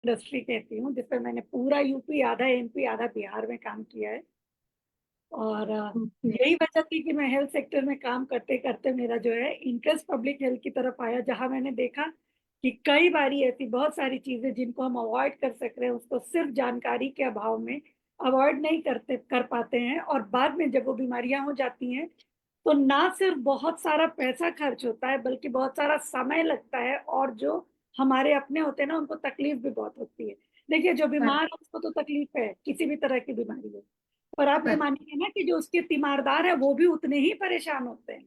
Industry कहती हूँ, जिसपे मैंने पूरा यूपी, आधा एमपी, आधा बिहार में काम किया है। और ओके। यही वजह थी कि मैं हेल्थ सेक्टर में काम करते करते मेरा जो है इंटरेस्ट पब्लिक हेल्थ की तरफ आया, जहां मैंने देखा कि कई बारी ऐसी बहुत सारी चीजें जिनको हम अवॉइड कर सक रहे हैं, उसको सिर्फ जानकारी के अभाव में अवॉइड नहीं कर पाते हैं। और बाद में जब वो बीमारियां हो जाती हैं, तो ना सिर्फ बहुत सारा पैसा खर्च होता है, बल्कि बहुत सारा समय लगता है, और जो हमारे अपने होते हैं ना, उनको तकलीफ भी बहुत होती है। देखिए, जो बीमार है उसको तो तकलीफ है, किसी भी तरह की बीमारी हो, पर आप ये करेक्ट मानिए ना कि जो उसके तीमारदार है वो भी उतने ही परेशान होते हैं।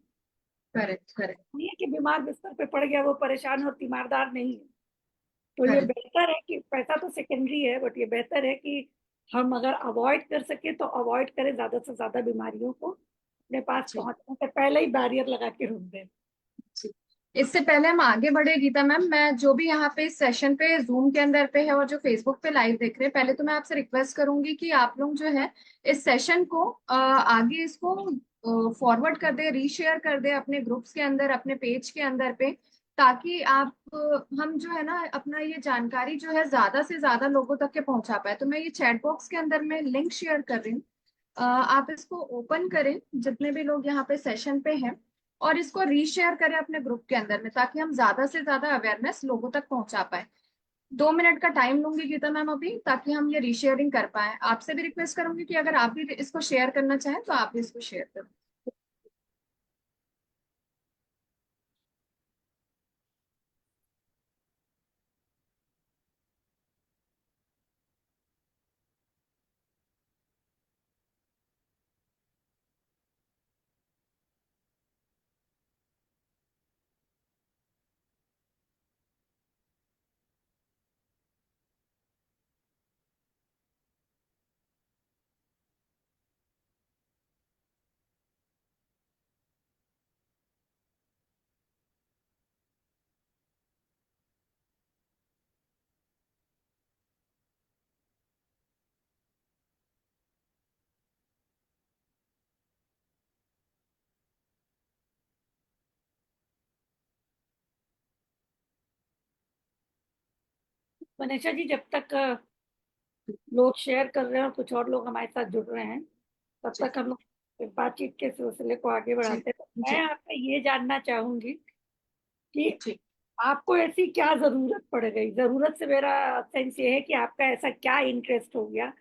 करेक्ट करेक्ट नहीं है कि बीमार बिस्तर पे पड़ गया वो परेशान है और तीमारदार नहीं है। तो ये करेक्ट। बेहतर है कि पैसा तो सेकेंडरी है, बट ये बेहतर है कि हम अगर अवॉइड कर सके तो अवॉइड करें, ज्यादा से ज्यादा बीमारियों को अपने पास जी पहुंचने से पहले ही बैरियर लगा के रोक दें। जी। इससे पहले हम आगे बढ़े गीता मैम, मैं जो भी यहाँ पे इस सेशन पे जूम के अंदर पे है और जो फेसबुक पे लाइव देख रहे हैं, पहले तो मैं आपसे रिक्वेस्ट करूंगी कि आप लोग जो है इस सेशन को आगे इसको फॉरवर्ड कर दे, रीशेयर कर दे अपने ग्रुप्स के अंदर, अपने पेज के अंदर पे, ताकि आप हम जो है ना अपना ये जानकारी जो है ज्यादा से ज्यादा लोगों तक के पहुंचा पाए। तो मैं ये चैट बॉक्स के अंदर में लिंक शेयर कर रही हूँ, आप इसको ओपन करें जितने भी लोग यहाँ पे सेशन पे हैं, और इसको रीशेयर करें अपने ग्रुप के अंदर में, ताकि हम ज्यादा से ज्यादा अवेयरनेस लोगों तक पहुंचा पाए। 2 मिनट का टाइम लूंगी गीता मैम अभी, ताकि हम ये रीशेयरिंग कर पाए। आपसे भी रिक्वेस्ट करूंगी कि अगर आप भी इसको शेयर करना चाहें तो आप भी इसको शेयर करें। मनीषा जी, जब तक लोग शेयर कर रहे हैं और कुछ और लोग हमारे साथ जुड़ रहे हैं, तब जी तक हम लोग बातचीत के सिलसिले को आगे जी बढ़ाते हैं। तो जी मैं आपसे ये जानना चाहूंगी कि जी। आपको ऐसी क्या जरूरत पड़ गई। जरूरत से मेरा सेंस ये है कि आपका ऐसा क्या इंटरेस्ट हो गया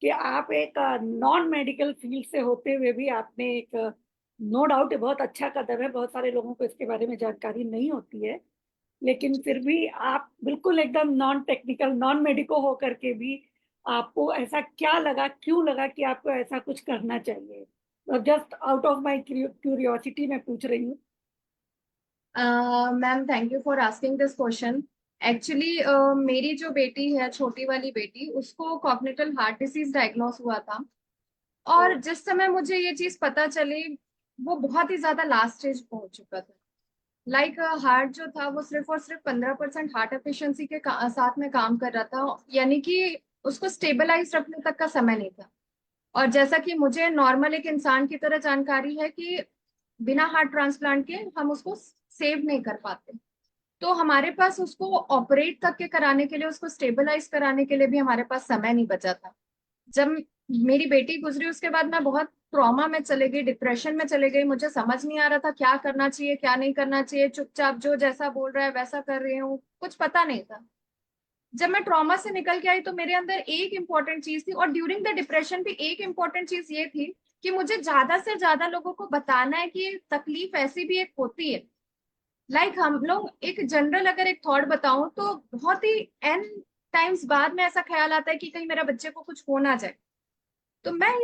कि आप एक नॉन मेडिकल फील्ड से होते हुए भी आपने एक, नो डाउट ये बहुत अच्छा कदम है, बहुत सारे लोगों को इसके बारे में जानकारी नहीं होती है, लेकिन फिर भी आप बिल्कुल एकदम नॉन टेक्निकल, नॉन मेडिको होकर के भी आपको ऐसा क्या लगा, क्यों लगा कि आपको ऐसा कुछ करना चाहिए। Just out of my curiosity मैं पूछ रही हूँ। Ma'am thank you for asking this question. Actually मेरी जो बेटी है, छोटी वाली बेटी, उसको कॉग्निटिव हार्ट डिसीज डायग्नोस हुआ था। तो और जिस समय मुझे ये चीज पता चली, वो बहुत ही ज्यादा लास्ट स्टेज पहुंच चुका था। लाइक हार्ट जो था वो सिर्फ और सिर्फ 15% हार्ट एफिशिएंसी के साथ में काम कर रहा था, यानी कि उसको स्टेबलाइज रखने तक का समय नहीं था। और जैसा कि मुझे नॉर्मल एक इंसान की तरह जानकारी है कि बिना हार्ट ट्रांसप्लांट के हम उसको सेव नहीं कर पाते, तो हमारे पास उसको ऑपरेट तक के कराने के लिए, उसको स्टेबलाइज कराने के लिए भी हमारे पास समय नहीं बचा था। जब मेरी बेटी गुजरी उसके बाद मैं बहुत ट्रॉमा में चले गई, डिप्रेशन में चले गई। मुझे समझ नहीं आ रहा था क्या करना चाहिए क्या नहीं करना चाहिए, चुपचाप जो जैसा बोल रहा है वैसा कर रही हूँ, कुछ पता नहीं था। जब मैं ट्रॉमा से निकल के आई तो मेरे अंदर एक इंपॉर्टेंट चीज थी, और ड्यूरिंग द डिप्रेशन भी एक इंपॉर्टेंट चीज ये थी कि मुझे ज्यादा से ज्यादा लोगों को बताना है कि तकलीफ ऐसी भी एक होती है। लाइक हम लोग एक जनरल अगर एक थॉट बताऊं तो बहुत ही एन टाइम्स बाद में ऐसा ख्याल आता है कि कहीं मेरा बच्चे को कुछ हो ना जाए। तो मैं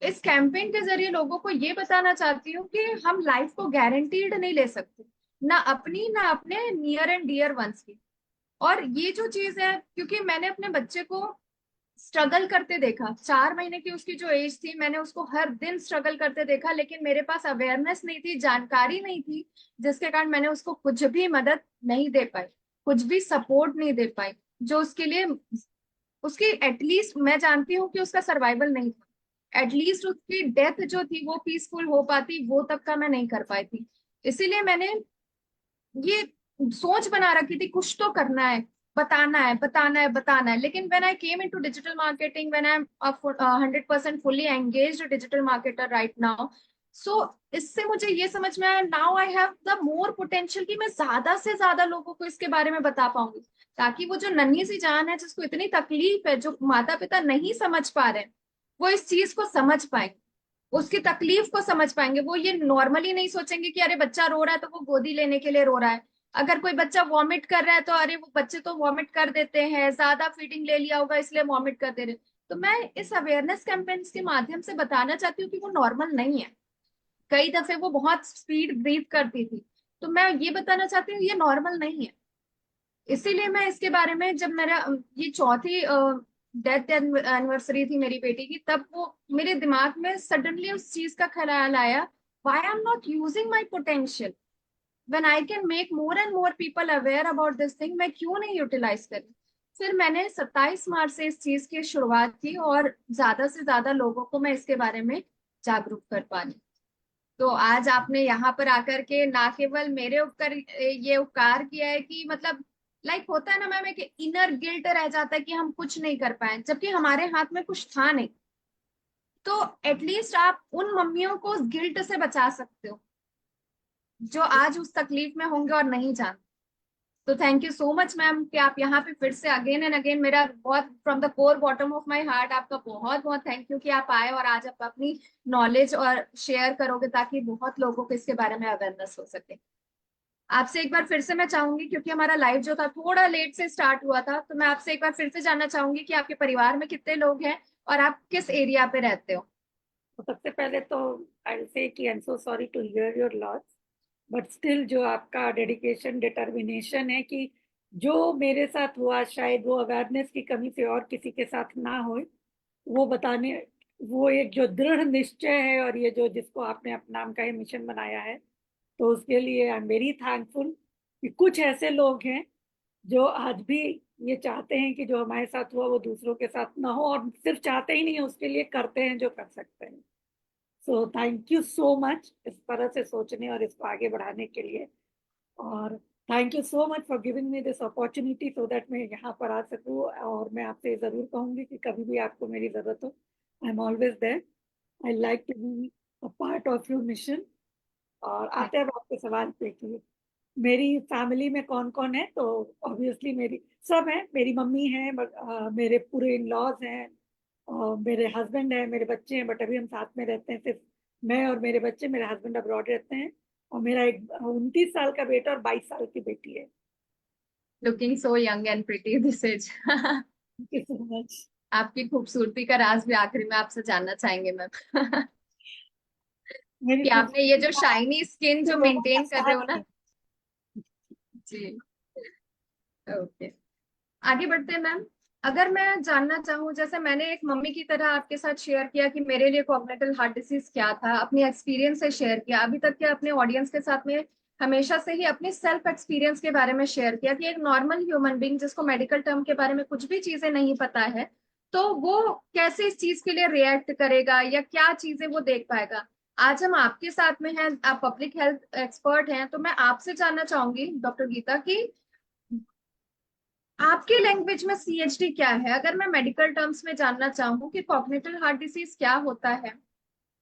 इस कैंपेन के जरिए लोगों को ये बताना चाहती हूँ कि हम लाइफ को गारंटीड नहीं ले सकते, ना अपनी ना अपने नियर एंड डियर वंस की। और ये जो चीज है, क्योंकि मैंने अपने बच्चे को स्ट्रगल करते देखा, 4 महीने की उसकी जो एज थी, मैंने उसको हर दिन स्ट्रगल करते देखा, लेकिन मेरे पास अवेयरनेस नहीं थी, जानकारी नहीं थी, जिसके कारण मैंने उसको कुछ भी मदद नहीं दे पाई, कुछ भी सपोर्ट नहीं दे पाई जो उसके लिए, उसकी एटलीस्ट मैं जानती हूँ कि उसका सर्वाइवल नहीं था, एटलीस्ट उसकी डेथ जो थी वो पीसफुल हो पाती, वो तक का मैं नहीं कर पाई थी। इसीलिए मैंने ये सोच बना रखी थी कुछ तो करना है। बताना है, बताना है, बताना है। लेकिन when I came into digital marketing, when I am 100% fully engaged digital marketer right now, so इससे मुझे ये समझ में आया, now I have the more potential कि मैं ज्यादा से ज्यादा लोगों को इसके बारे में बता पाऊंगी, ताकि वो जो नन्ही सी जान है जिसको इतनी तकलीफ है, जो माता पिता नहीं समझ पा रहे हैं, वो इस चीज को समझ पाएंगे, उसकी तकलीफ को समझ पाएंगे। वो ये नॉर्मली नहीं सोचेंगे कि अरे बच्चा रो रहा है तो वो गोदी लेने के लिए रो रहा है। अगर कोई बच्चा वॉमिट कर रहा है तो अरे वो बच्चे तो वॉमिट कर देते हैं, ज्यादा फीडिंग ले लिया होगा इसलिए वॉमिट कर दे रहे हैं। तो मैं इस अवेयरनेस कैंपेन्स के माध्यम से बताना चाहती हूँ कि वो नॉर्मल नहीं है। कई दफे वो बहुत स्पीड ब्रीथ करती थी, तो मैं ये बताना चाहती हूँ ये नॉर्मल नहीं है। इसीलिए मैं इसके बारे में, जब मेरा ये चौथी डेथ एनिवर्सरी थी मेरी बेटी की, तब वो मेरे दिमाग में सडनली उस चीज का ख्याल आया, why I am not using my potential when I can make more and more people aware about this thing, मैं क्यों नहीं यूटिलाइज करी। फिर मैंने 27 मार्च से इस चीज की शुरुआत की, और ज्यादा से ज्यादा लोगों को मैं इसके बारे में जागरूक कर पा रही। तो आज आपने यहाँ पर आकर के ना केवल मेरे उपकार, ये उपकार किया है कि मतलब लाइक होता है ना मैम, एक इनर गिल्ट रह जाता है कि हम कुछ नहीं कर पाए, जबकि हमारे हाथ में कुछ था नहीं। तो एटलीस्ट आप उन मम्मियों को उस गिल्ट से बचा सकते हो जो आज उस तकलीफ में होंगे और नहीं जानते। तो thank you so much ma'am कि आप यहाँ पे फिर से अगेन एंड अगेन, मेरा बहुत from the core bottom of my heart आपका बहुत बहुत थैंक यू कि आप आए और आज आप अपनी नॉलेज और शेयर करोगे, ताकि बहुत लोगों को इसके बारे में अवेयरनेस हो सके। आपसे एक बार फिर से मैं चाहूंगी, क्योंकि हमारा लाइव जो था थोड़ा लेट से स्टार्ट हुआ था, तो मैं आपसे एक बार फिर से जानना चाहूंगी कि आपके परिवार में कितने लोग हैं और आप किस एरिया पे रहते हो। तो सबसे पहले तो आई विल से कि I am so sorry to hear your loss, but still जो आपका डेडिकेशन डिटर्मिनेशन है कि जो मेरे साथ हुआ शायद वो अवेयरनेस की कमी से और किसी के साथ ना हो, वो बताने, वो एक जो दृढ़ निश्चय है, और ये जो जिसको आपने अपना नाम का ही मिशन बनाया है, तो उसके लिए आई एम वेरी थैंकफुल कि कुछ ऐसे लोग हैं जो आज भी ये चाहते हैं कि जो हमारे साथ हुआ वो दूसरों के साथ ना हो, और सिर्फ चाहते ही नहीं, उसके लिए करते हैं जो कर सकते हैं। So thank you so much इस तरह से सोचने और इसको आगे बढ़ाने के लिए। और thank you so much for giving me this opportunity so that मैं यहाँ पर आ सकूँ, और मैं आपसे ज़रूर कहूँगी कि कभी भी आपको मेरी ज़रूरत हो, I am always there. I like to be a part of your mission. और आते हैं अब आपके सवाल पे कि मेरी फैमिली में कौन कौन है, तो ऑब्वियसली मेरी सब है, मेरी मम्मी है, मेरे पूरे इन लॉज हैं, मेरे हस्बैंड है, मेरे बच्चे हैं, बट अभी हम साथ में रहते हैं सिर्फ मैं और मेरे बच्चे, मेरे हस्बैंड अब्रॉड रहते हैं, और मेरा एक 29 साल का बेटा और 22 साल की बेटी है। Looking so young and pretty this age. Thank you so much. आपकी खूबसूरती का राज भी आखिरी में आपसे जानना चाहेंगे मैम। मेरी कि आपने ये खूबसूरती जो का शाइनी स्किन जो लोगों का मेंटेन कर रहे हो साथ ना। है। जी। ओके, आगे बढ़ते हैं मैम। अगर मैं जानना चाहूँ, जैसे मैंने एक मम्मी की तरह आपके साथ शेयर किया कि मेरे लिए कॉग्निटिव हार्ट डिसीज क्या था, अपनी एक्सपीरियंस से शेयर किया, अभी तक के अपने ऑडियंस के साथ में हमेशा से ही अपने सेल्फ एक्सपीरियंस के बारे में शेयर किया कि एक नॉर्मल ह्यूमन बीइंग जिसको मेडिकल टर्म के बारे में कुछ भी चीजें नहीं पता है, तो वो कैसे इस चीज के लिए रिएक्ट करेगा या क्या चीजें वो देख पाएगा। आज हम आपके साथ में हैं, आप पब्लिक हेल्थ एक्सपर्ट हैं, तो मैं आपसे जानना चाहूंगी डॉक्टर गीता की आपके लैंग्वेज में सीएचडी क्या है, अगर मैं मेडिकल टर्म्स में जानना चाहूँ कि कॉग्निटिव हार्ट डिसीज क्या होता है,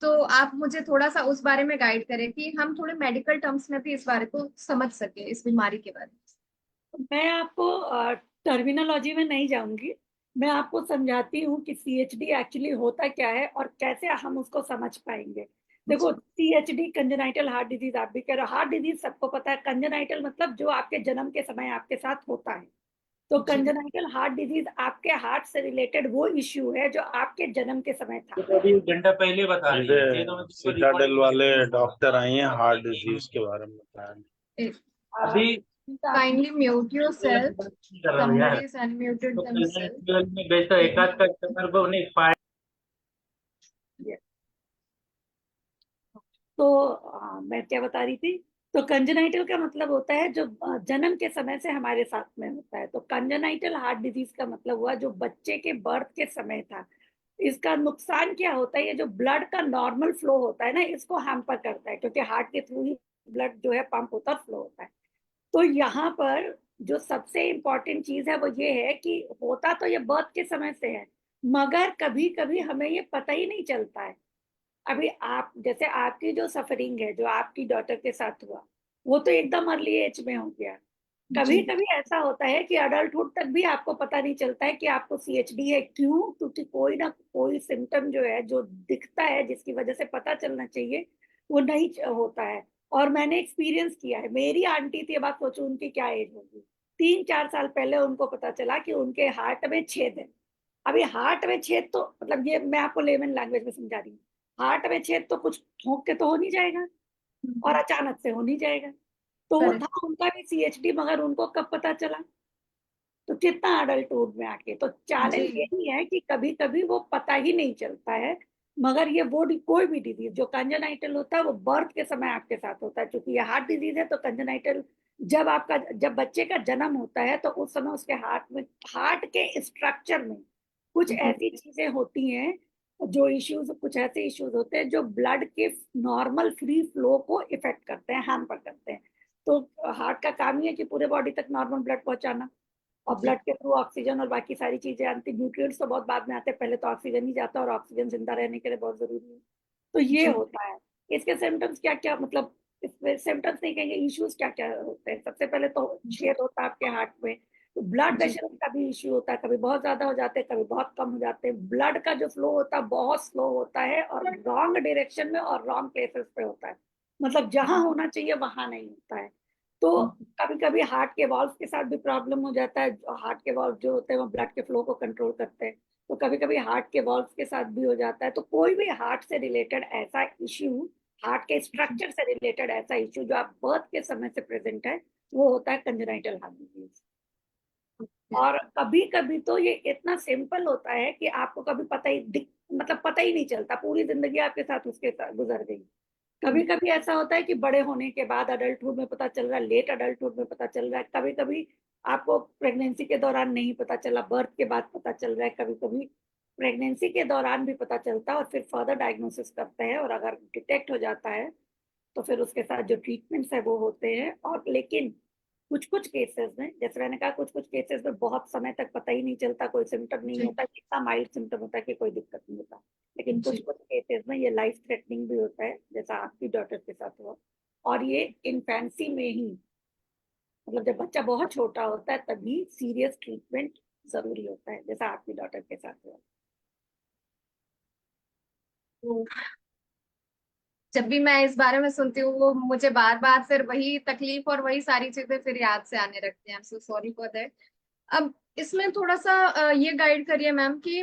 तो आप मुझे थोड़ा सा उस बारे में गाइड करें कि हम थोड़े मेडिकल टर्म्स में भी इस बारे को समझ सके, इस बीमारी के बारे में। मैं आपको टर्मिनोलॉजी में नहीं जाऊंगी, मैं आपको समझाती हूँ कि सीएचडी एक्चुअली होता क्या है और कैसे हम उसको समझ पाएंगे। देखो, जी। सीएचडी कंजेनाइटल हार्ट डिजीज आप भी कह रहे हो, हार्ट डिजीज सबको पता है, कंजेनाइटल मतलब जो आपके जन्म के समय आपके साथ होता है। तो जी। कंजेनाइटल हार्ट डिजीज आपके हार्ट से रिलेटेड वो इश्यू है जो आपके जन्म के समय था। ये तो अभी 1 घंटा पहले बता रही है, ये तो मैं तुमको सिटाडेल रिकॉर्ड वाले डॉक्टर आए हैं, हार्ट डिजीज के बारे में बताया। अभी काइंडली म्यूट योर सेल्फ, नहीं कर रहा हूँ यार। somebody is unmuted तो themselves। में भेजता एक आध कस्टमर को नहीं पाया। तो मैं क्या बता रही थी, तो कंजेनाइटल का मतलब होता है जो जन्म के समय से हमारे साथ में होता है। तो कंजेनाइटल हार्ट डिजीज का मतलब हुआ जो बच्चे के बर्थ के समय था। इसका नुकसान क्या होता है, ये जो ब्लड का नॉर्मल फ्लो होता है ना, इसको हैम्पर करता है, क्योंकि हार्ट के थ्रू ही ब्लड जो है पंप होता है, फ्लो होता है। तो यहाँ पर जो सबसे इम्पोर्टेंट चीज है वो ये है कि होता तो ये बर्थ के समय से है, मगर कभी कभी हमें ये पता ही नहीं चलता है। अभी आप जैसे आपकी जो सफरिंग है, जो आपकी डॉटर के साथ हुआ, वो तो एकदम अर्ली एज में हो गया। कभी जी कभी ऐसा होता है कि अडल्टहुड तक भी आपको पता नहीं चलता है कि आपको सीएचडी है। क्यों? क्योंकि कोई ना कोई सिम्टम जो है, जो दिखता है, जिसकी वजह से पता चलना चाहिए, वो नहीं होता है। और मैंने एक्सपीरियंस किया है, मेरी आंटी थी, अब आप सोचो उनकी क्या एज होगी, 3-4 साल पहले उनको पता चला कि उनके हार्ट में छेद है। अभी हार्ट में छेद तो मतलब, ये मैं आपको लेमन लैंग्वेज में समझा रही हूँ, हार्ट में छेद तो कुछ ठोक के तो हो नहीं जाएगा, और अचानक से हो नहीं जाएगा। तो वो था करेक्ट। उनका भी सीएचडी, मगर उनको कब पता चला? तो कितना अडल्टहुड में आके। तो जी चैलेंज यही है कि कभी कभी वो पता ही नहीं चलता है। मगर ये वो कोई भी डिजीज जो कंजेनाइटल होता है वो बर्थ के समय आपके साथ होता है, क्योंकि ये हार्ट डिजीज है। तो कंजेनाइटल जब बच्चे का जन्म होता है तो उस समय उसके हार्ट के स्ट्रक्चर में कुछ ऐसी चीजें होती हैं, जो इश्यूज, कुछ ऐसे इश्यूज होते हैं जो ब्लड के नॉर्मल फ्री फ्लो को इफेक्ट करते हैं, हैम्पर करते हैं। तो हार्ट का काम ही है कि पूरे बॉडी तक नॉर्मल ब्लड पहुंचाना, और जी ब्लड के थ्रू ऑक्सीजन और बाकी सारी चीजें आती। न्यूट्रिएंट्स तो बहुत बाद में आते हैं, पहले तो ऑक्सीजन ही जाता है, और ऑक्सीजन जिंदा रहने के लिए बहुत जरूरी है। तो ये जी होता है। इसके सिम्टम्स क्या क्या, मतलब इसमें सिम्टम्स नहीं कहेंगे, इश्यूज क्या क्या होते हैं। सबसे पहले तो छेद होता है आपके हार्ट में, तो ब्लड जी प्रेशर का भी इश्यू होता है, कभी बहुत ज्यादा हो जाते हैं, कभी बहुत कम हो जाते हैं। ब्लड का जो फ्लो होता है बहुत स्लो होता है, और रॉन्ग डायरेक्शन में और रॉन्ग प्लेसेस पे होता है, मतलब जहां होना चाहिए वहां नहीं होता है। तो कभी कभी हार्ट के वॉल्व के साथ भी प्रॉब्लम हो जाता है। हार्ट के वॉल्व जो होते हैं वो ब्लड के फ्लो को कंट्रोल करते हैं, तो कभी कभी हार्ट के वॉल्व के साथ भी हो जाता है। तो कोई भी हार्ट से रिलेटेड ऐसा इश्यू, हार्ट के स्ट्रक्चर से रिलेटेड ऐसा इश्यू जो आप बर्थ के समय से प्रेजेंट है, वो होता है कंजेनाइटल हार्ट डिजीज। और कभी कभी तो ये इतना सिंपल होता है कि आपको कभी मतलब पता ही नहीं चलता, पूरी जिंदगी आपके साथ उसके साथ गुजर गई। कभी कभी ऐसा होता है कि बड़े होने के बाद अडल्टहुड में पता चल रहा है, लेट अडल्टहुड में पता चल रहा है, कभी कभी आपको प्रेगनेंसी के दौरान नहीं पता चला, बर्थ के बाद पता चल रहा है, कभी कभी प्रेगनेंसी के दौरान भी पता चलता है, और फिर फर्दर डायग्नोसिस करते हैं, और अगर डिटेक्ट हो जाता है तो फिर उसके साथ जो ट्रीटमेंट्स है वो होते हैं। और लेकिन कुछ कुछ केसेस में, जैसे मैंने कहा, कुछ कुछ केसेस में बहुत समय तक पता ही नहीं चलता, कोई सिम्टम नहीं जी होता, इतना माइल्ड सिम्टम होता है कि कोई दिक्कत नहीं होता। लेकिन कुछ जी कुछ केसेस में ये लाइफ थ्रेटनिंग भी होता है, जैसा आपकी डॉटर के साथ हुआ। और ये इन्फेंसी में ही, मतलब जब बच्चा बहुत छोटा होता है तभी सीरियस ट्रीटमेंट जरूरी होता है, जैसा आपकी डॉटर के साथ हुआ। तो जब भी मैं इस बारे में सुनती हूँ वो मुझे बार बार फिर वही तकलीफ और वही सारी चीजें फिर याद से आने लगती हैं। आई am so sorry for that. अब इसमें थोड़ा सा ये गाइड करिए मैम कि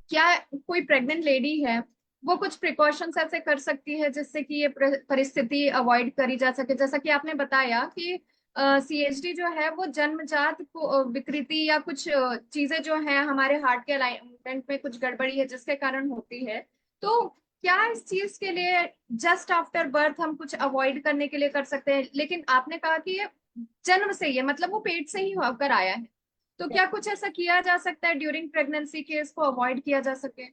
क्या कोई प्रेग्नेंट लेडी है वो कुछ प्रिकॉशंस ऐसे कर सकती है जिससे कि ये परिस्थिति अवॉइड करी जा सके। जैसा कि आपने बताया कि सीएचडी जो है वो जन्मजात विकृति या कुछ चीजें जो है हमारे हार्ट के अलाइनमेंट में कुछ गड़बड़ी है जिसके कारण होती है। तो क्या इस चीज के लिए जस्ट आफ्टर बर्थ हम कुछ अवॉइड करने के लिए कर सकते हैं? लेकिन आपने कहा कि ये जन्म से ही है, मतलब वो पेट से ही होकर आया है। तो क्या कुछ ऐसा किया जा सकता है ड्यूरिंग प्रेगनेंसी के इसको अवॉइड किया जा सके?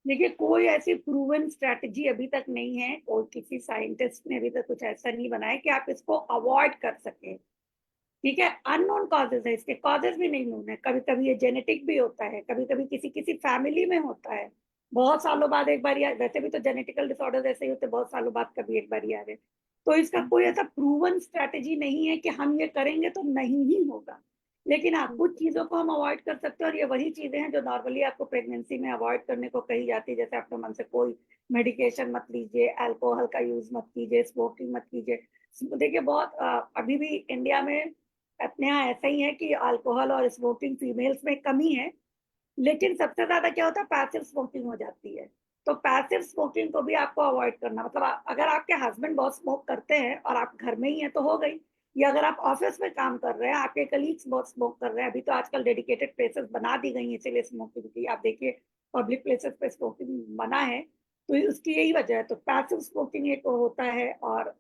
देखिए, कोई ऐसी प्रूवन स्ट्रैटेजी अभी तक नहीं है, और किसी साइंटिस्ट ने अभी तक कुछ ऐसा नहीं बनाया कि आप इसको अवॉइड कर सके। ठीक है, अननोन कॉजेज है, इसके कॉजेज भी नहीं नोन है। कभी कभी ये जेनेटिक भी होता है, कभी कभी किसी किसी फैमिली में होता है, बहुत सालों बाद एक बार। वैसे भी तो जेनेटिकल डिसऑर्डर ऐसे ही होते हैं, बहुत सालों बाद कभी एक बार आ गए। तो इसका कोई ऐसा प्रूवन स्ट्रैटेजी नहीं है कि हम ये करेंगे तो नहीं ही होगा। लेकिन हाँ, कुछ चीजों को हम अवॉइड कर सकते हैं, और ये वही चीजें हैं जो नॉर्मली आपको प्रेगनेंसी में अवॉइड करने को कही जाती है। जैसे आपके मन से कोई मेडिकेशन मत लीजिए, अल्कोहल का यूज मत कीजिए, स्मोकिंग मत कीजिए। देखिए, बहुत अभी भी इंडिया में अपने यहाँ ऐसा ही है कि अल्कोहल और स्मोकिंग फीमेल्स में कमी है, लेकिन सबसे ज्यादा क्या होता है, पैसिव स्मोकिंग हो जाती है। तो पैसिव स्मोकिंग को भी आपको अवॉइड करना, मतलब अगर आपके हस्बैंड बहुत स्मोक करते हैं और आप घर में ही है तो हो गई, या अगर आप ऑफिस में काम कर रहे हैं, आपके कलीग्स बहुत स्मोक कर रहे हैं, अभी तो आजकल डेडिकेटेड प्लेसेस बना दी गई है इसीलिए स्मोकिंग की, आप देखिए पब्लिक प्लेसेस पे स्मोकिंग मना है। तो उसकी यही वजह है। तो पैसिव स्मोकिंग एक होता है। और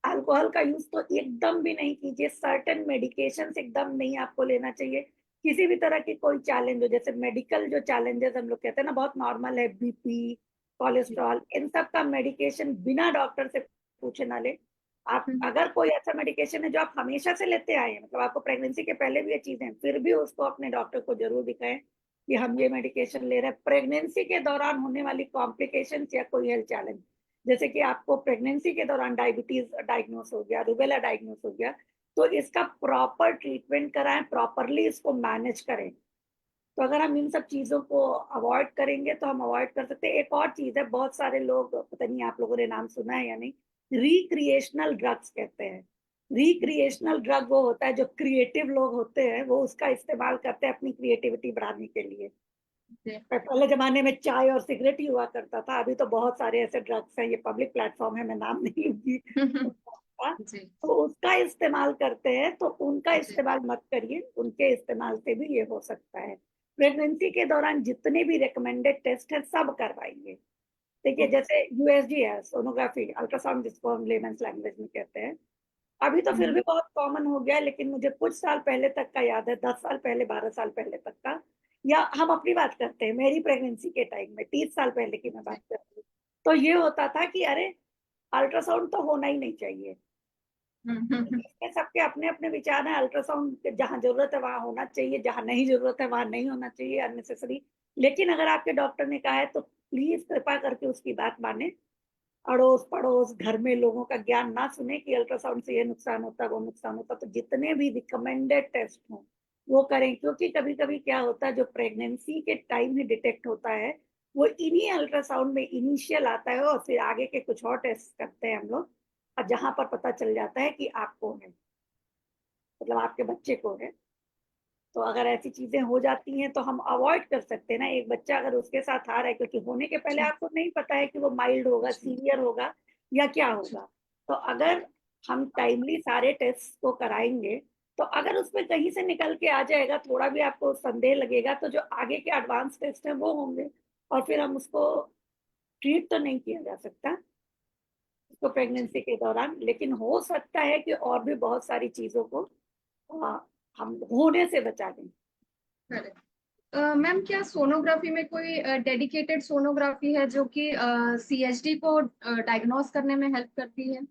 अल्कोहल का यूज तो एकदम भी नहीं कीजिए। सर्टेन मेडिकेशन एकदम नहीं आपको लेना चाहिए। किसी भी तरह की कोई चैलेंज हो, जैसे मेडिकल जो चैलेंजेस हम लोग कहते हैं ना, बहुत नॉर्मल है, बीपी, कोलेस्ट्रॉल, इन सब का मेडिकेशन बिना डॉक्टर से पूछे ना ले। आप अगर कोई ऐसा मेडिकेशन है जो आप हमेशा से लेते आए हैं, मतलब आपको प्रेगनेंसी के पहले भी ये चीजें हैं, फिर भी उसको अपने डॉक्टर को जरूर दिखाएं कि हम ये मेडिकेशन ले रहे हैं। प्रेगनेंसी के दौरान होने वाली कॉम्प्लिकेशन या कोई हेल्थ चैलेंज, जैसे कि आपको प्रेगनेंसी के दौरान डायबिटीज डायग्नोस हो गया, रूबेला डायग्नोस हो गया, तो इसका प्रॉपर ट्रीटमेंट कराएं, प्रॉपरली इसको मैनेज करें। तो अगर हम इन सब चीजों को अवॉइड करेंगे तो हम अवॉइड कर सकते हैं। एक और चीज है, बहुत सारे लोग, पता नहीं आप लोगों ने नाम सुना है या नहीं, रिक्रिएशनल ड्रग्स कहते हैं। रिक्रिएशनल ड्रग वो होता है जो क्रिएटिव लोग होते हैं वो उसका इस्तेमाल करते हैं अपनी क्रिएटिविटी बढ़ाने के लिए। पहले जमाने में चाय और सिगरेट ही हुआ करता था, अभी तो बहुत सारे ऐसे ड्रग्स हैं, ये पब्लिक प्लेटफॉर्म है, मैं नाम नहीं लूंगी। तो उसका इस्तेमाल करते हैं, तो उनका इस्तेमाल मत करिए, उनके इस्तेमाल से भी ये हो सकता है। प्रेगनेंसी के दौरान जितने भी रिकमेंडेड टेस्ट है सब करवाइए। देखिए जैसे यूएसजी है, सोनोग्राफी, अल्ट्रासाउंड जिसको हम लेमन्स लैंग्वेज में कहते हैं, अभी तो फिर भी बहुत कॉमन हो गया है, लेकिन मुझे कुछ साल पहले तक का याद है, 10 साल पहले, 12 साल पहले तक का, या हम अपनी बात करते हैं, मेरी प्रेगनेंसी के टाइम में 30 साल पहले की मैं बात कर रही हूँ, तो ये होता था कि अरे अल्ट्रासाउंड तो होना ही नहीं चाहिए। सबके अपने अपने विचार हैं, अल्ट्रासाउंड जहाँ जरूरत है वहां होना चाहिए, जहाँ नहीं जरूरत है वहां नहीं होना चाहिए, अननेसेसरी। लेकिन अगर आपके डॉक्टर ने कहा है तो प्लीज कृपा करके उसकी बात माने। अड़ोस पड़ोस घर में लोगों का ज्ञान ना सुने कि अल्ट्रासाउंड से ये नुकसान होता है वो नुकसान होता है। तो जितने भी रिकमेंडेड टेस्ट हों वो करें, क्योंकि कभी कभी क्या होता है जो प्रेगनेंसी के टाइम ही डिटेक्ट होता है वो इन्हीं अल्ट्रासाउंड में इनिशियल आता है, और फिर आगे के कुछ और टेस्ट करते हैं हम लोग, और जहां पर पता चल जाता है कि आपको है, मतलब आपके बच्चे को है। तो अगर ऐसी चीजें हो जाती हैं तो हम अवॉइड कर सकते हैं ना। एक बच्चा अगर उसके साथ आ रहा है, क्योंकि होने के पहले आपको नहीं पता है कि वो माइल्ड होगा, सीवियर होगा या क्या होगा, तो अगर हम टाइमली सारे टेस्ट को कराएंगे तो अगर उसमें कहीं से निकल के आ जाएगा, थोड़ा भी आपको संदेह लगेगा, तो जो आगे के एडवांस टेस्ट हैं वो होंगे, और फिर हम उसको ट्रीट तो नहीं किया जा सकता उसको प्रेगनेंसी के दौरान, लेकिन हो सकता है कि और भी बहुत सारी चीजों को हम होने से बचा दें। मैम क्या सोनोग्राफी में कोई डेडिकेटेड सोनोग्राफी है जो कि सीएचडी को डायग्नोस करने में हेल्प करती है?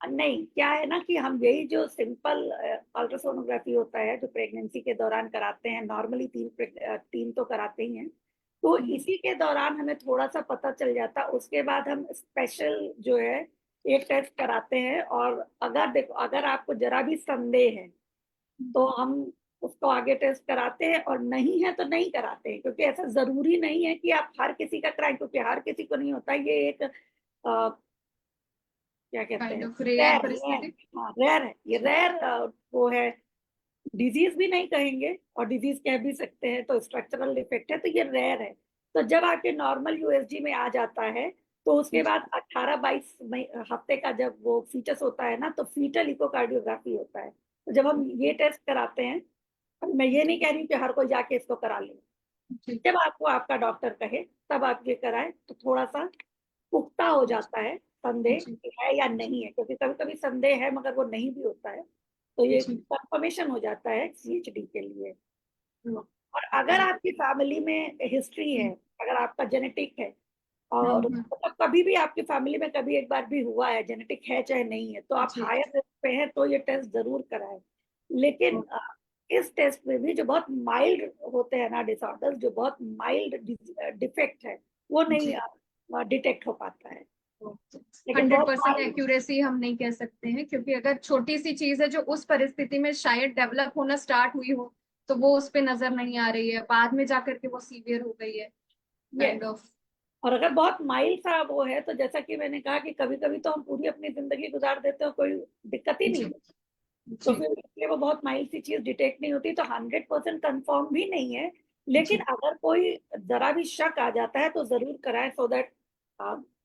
नहीं, क्या है ना कि हम यही जो सिंपल अल्ट्रासोनोग्राफी होता है जो प्रेगनेंसी के दौरान कराते हैं, नॉर्मली तीन तो कराते ही हैं, तो इसी के दौरान हमें थोड़ा सा पता चल जाता, उसके बाद हम स्पेशल जो है एक टेस्ट कराते हैं। और अगर देखो अगर आपको जरा भी संदेह है तो हम उसको आगे टेस्ट कराते हैं, और नहीं है तो नहीं कराते हैं, क्योंकि ऐसा जरूरी नहीं है कि आप हर किसी का कराएं, क्योंकि हर किसी को नहीं होता। ये एक क्या कहते हैं, रेयर रेयर, परिस्थिति। हाँ रेयर है, ये रेयर वो है, डिजीज भी नहीं कहेंगे और डिजीज कह भी सकते हैं, तो स्ट्रक्चरल डिफेक्ट है, तो ये रेयर है। तो जब आपके नॉर्मल यूएसजी में आ जाता है तो उसके बाद 18-22 हफ्ते का जब वो फीटस होता है ना, तो फीटल इकोकार्डियोग्राफी होता है। तो जब हम ये टेस्ट कराते हैं, मैं ये नहीं कह रही कि हर कोई जाके इसको करा ले, जब आपको आपका डॉक्टर कहे तब आप ये कराएं, तो थोड़ा सा पुख्ता हो जाता है संदेह कि है या नहीं है, क्योंकि कभी कभी संदेह है मगर वो नहीं भी होता है, तो ये कंफर्मेशन हो जाता है सीएचडी के लिए। और अगर आपकी फैमिली में हिस्ट्री है, अगर आपका जेनेटिक है, और मतलब कभी भी आपकी फैमिली में कभी एक बार भी हुआ है, जेनेटिक है चाहे नहीं है, तो आप हायर रिस्क पे हैं, तो ये टेस्ट जरूर कराएं। लेकिन इस टेस्ट में भी जो बहुत माइल्ड होते हैं ना डिसऑर्डर्स, जो बहुत माइल्ड डिफेक्ट है, वो नहीं डिटेक्ट हो पाता है। लेकिन 100% एक्यूरेसी हम नहीं कह सकते हैं, क्योंकि अगर छोटी सी चीज है जो उस परिस्थिति में शायद डेवलप होना स्टार्ट हुई हो तो वो उस पे नजर नहीं आ रही है, बाद में जाकर के वो सीवियर हो गई है काइंड ऑफ। और अगर बहुत माइल्ड सा वो है, तो जैसा कि मैंने कहा कि कभी कभी तो हम पूरी अपनी जिंदगी गुजार देते हो, कोई दिक्कत ही नहीं होती, तो फिर इसलिए वो बहुत माइल्ड सी चीज डिटेक्ट नहीं होती, तो 100% कंफर्म भी नहीं है। लेकिन अगर कोई जरा भी शक आ जाता है तो जरूर कराएं, सो दैट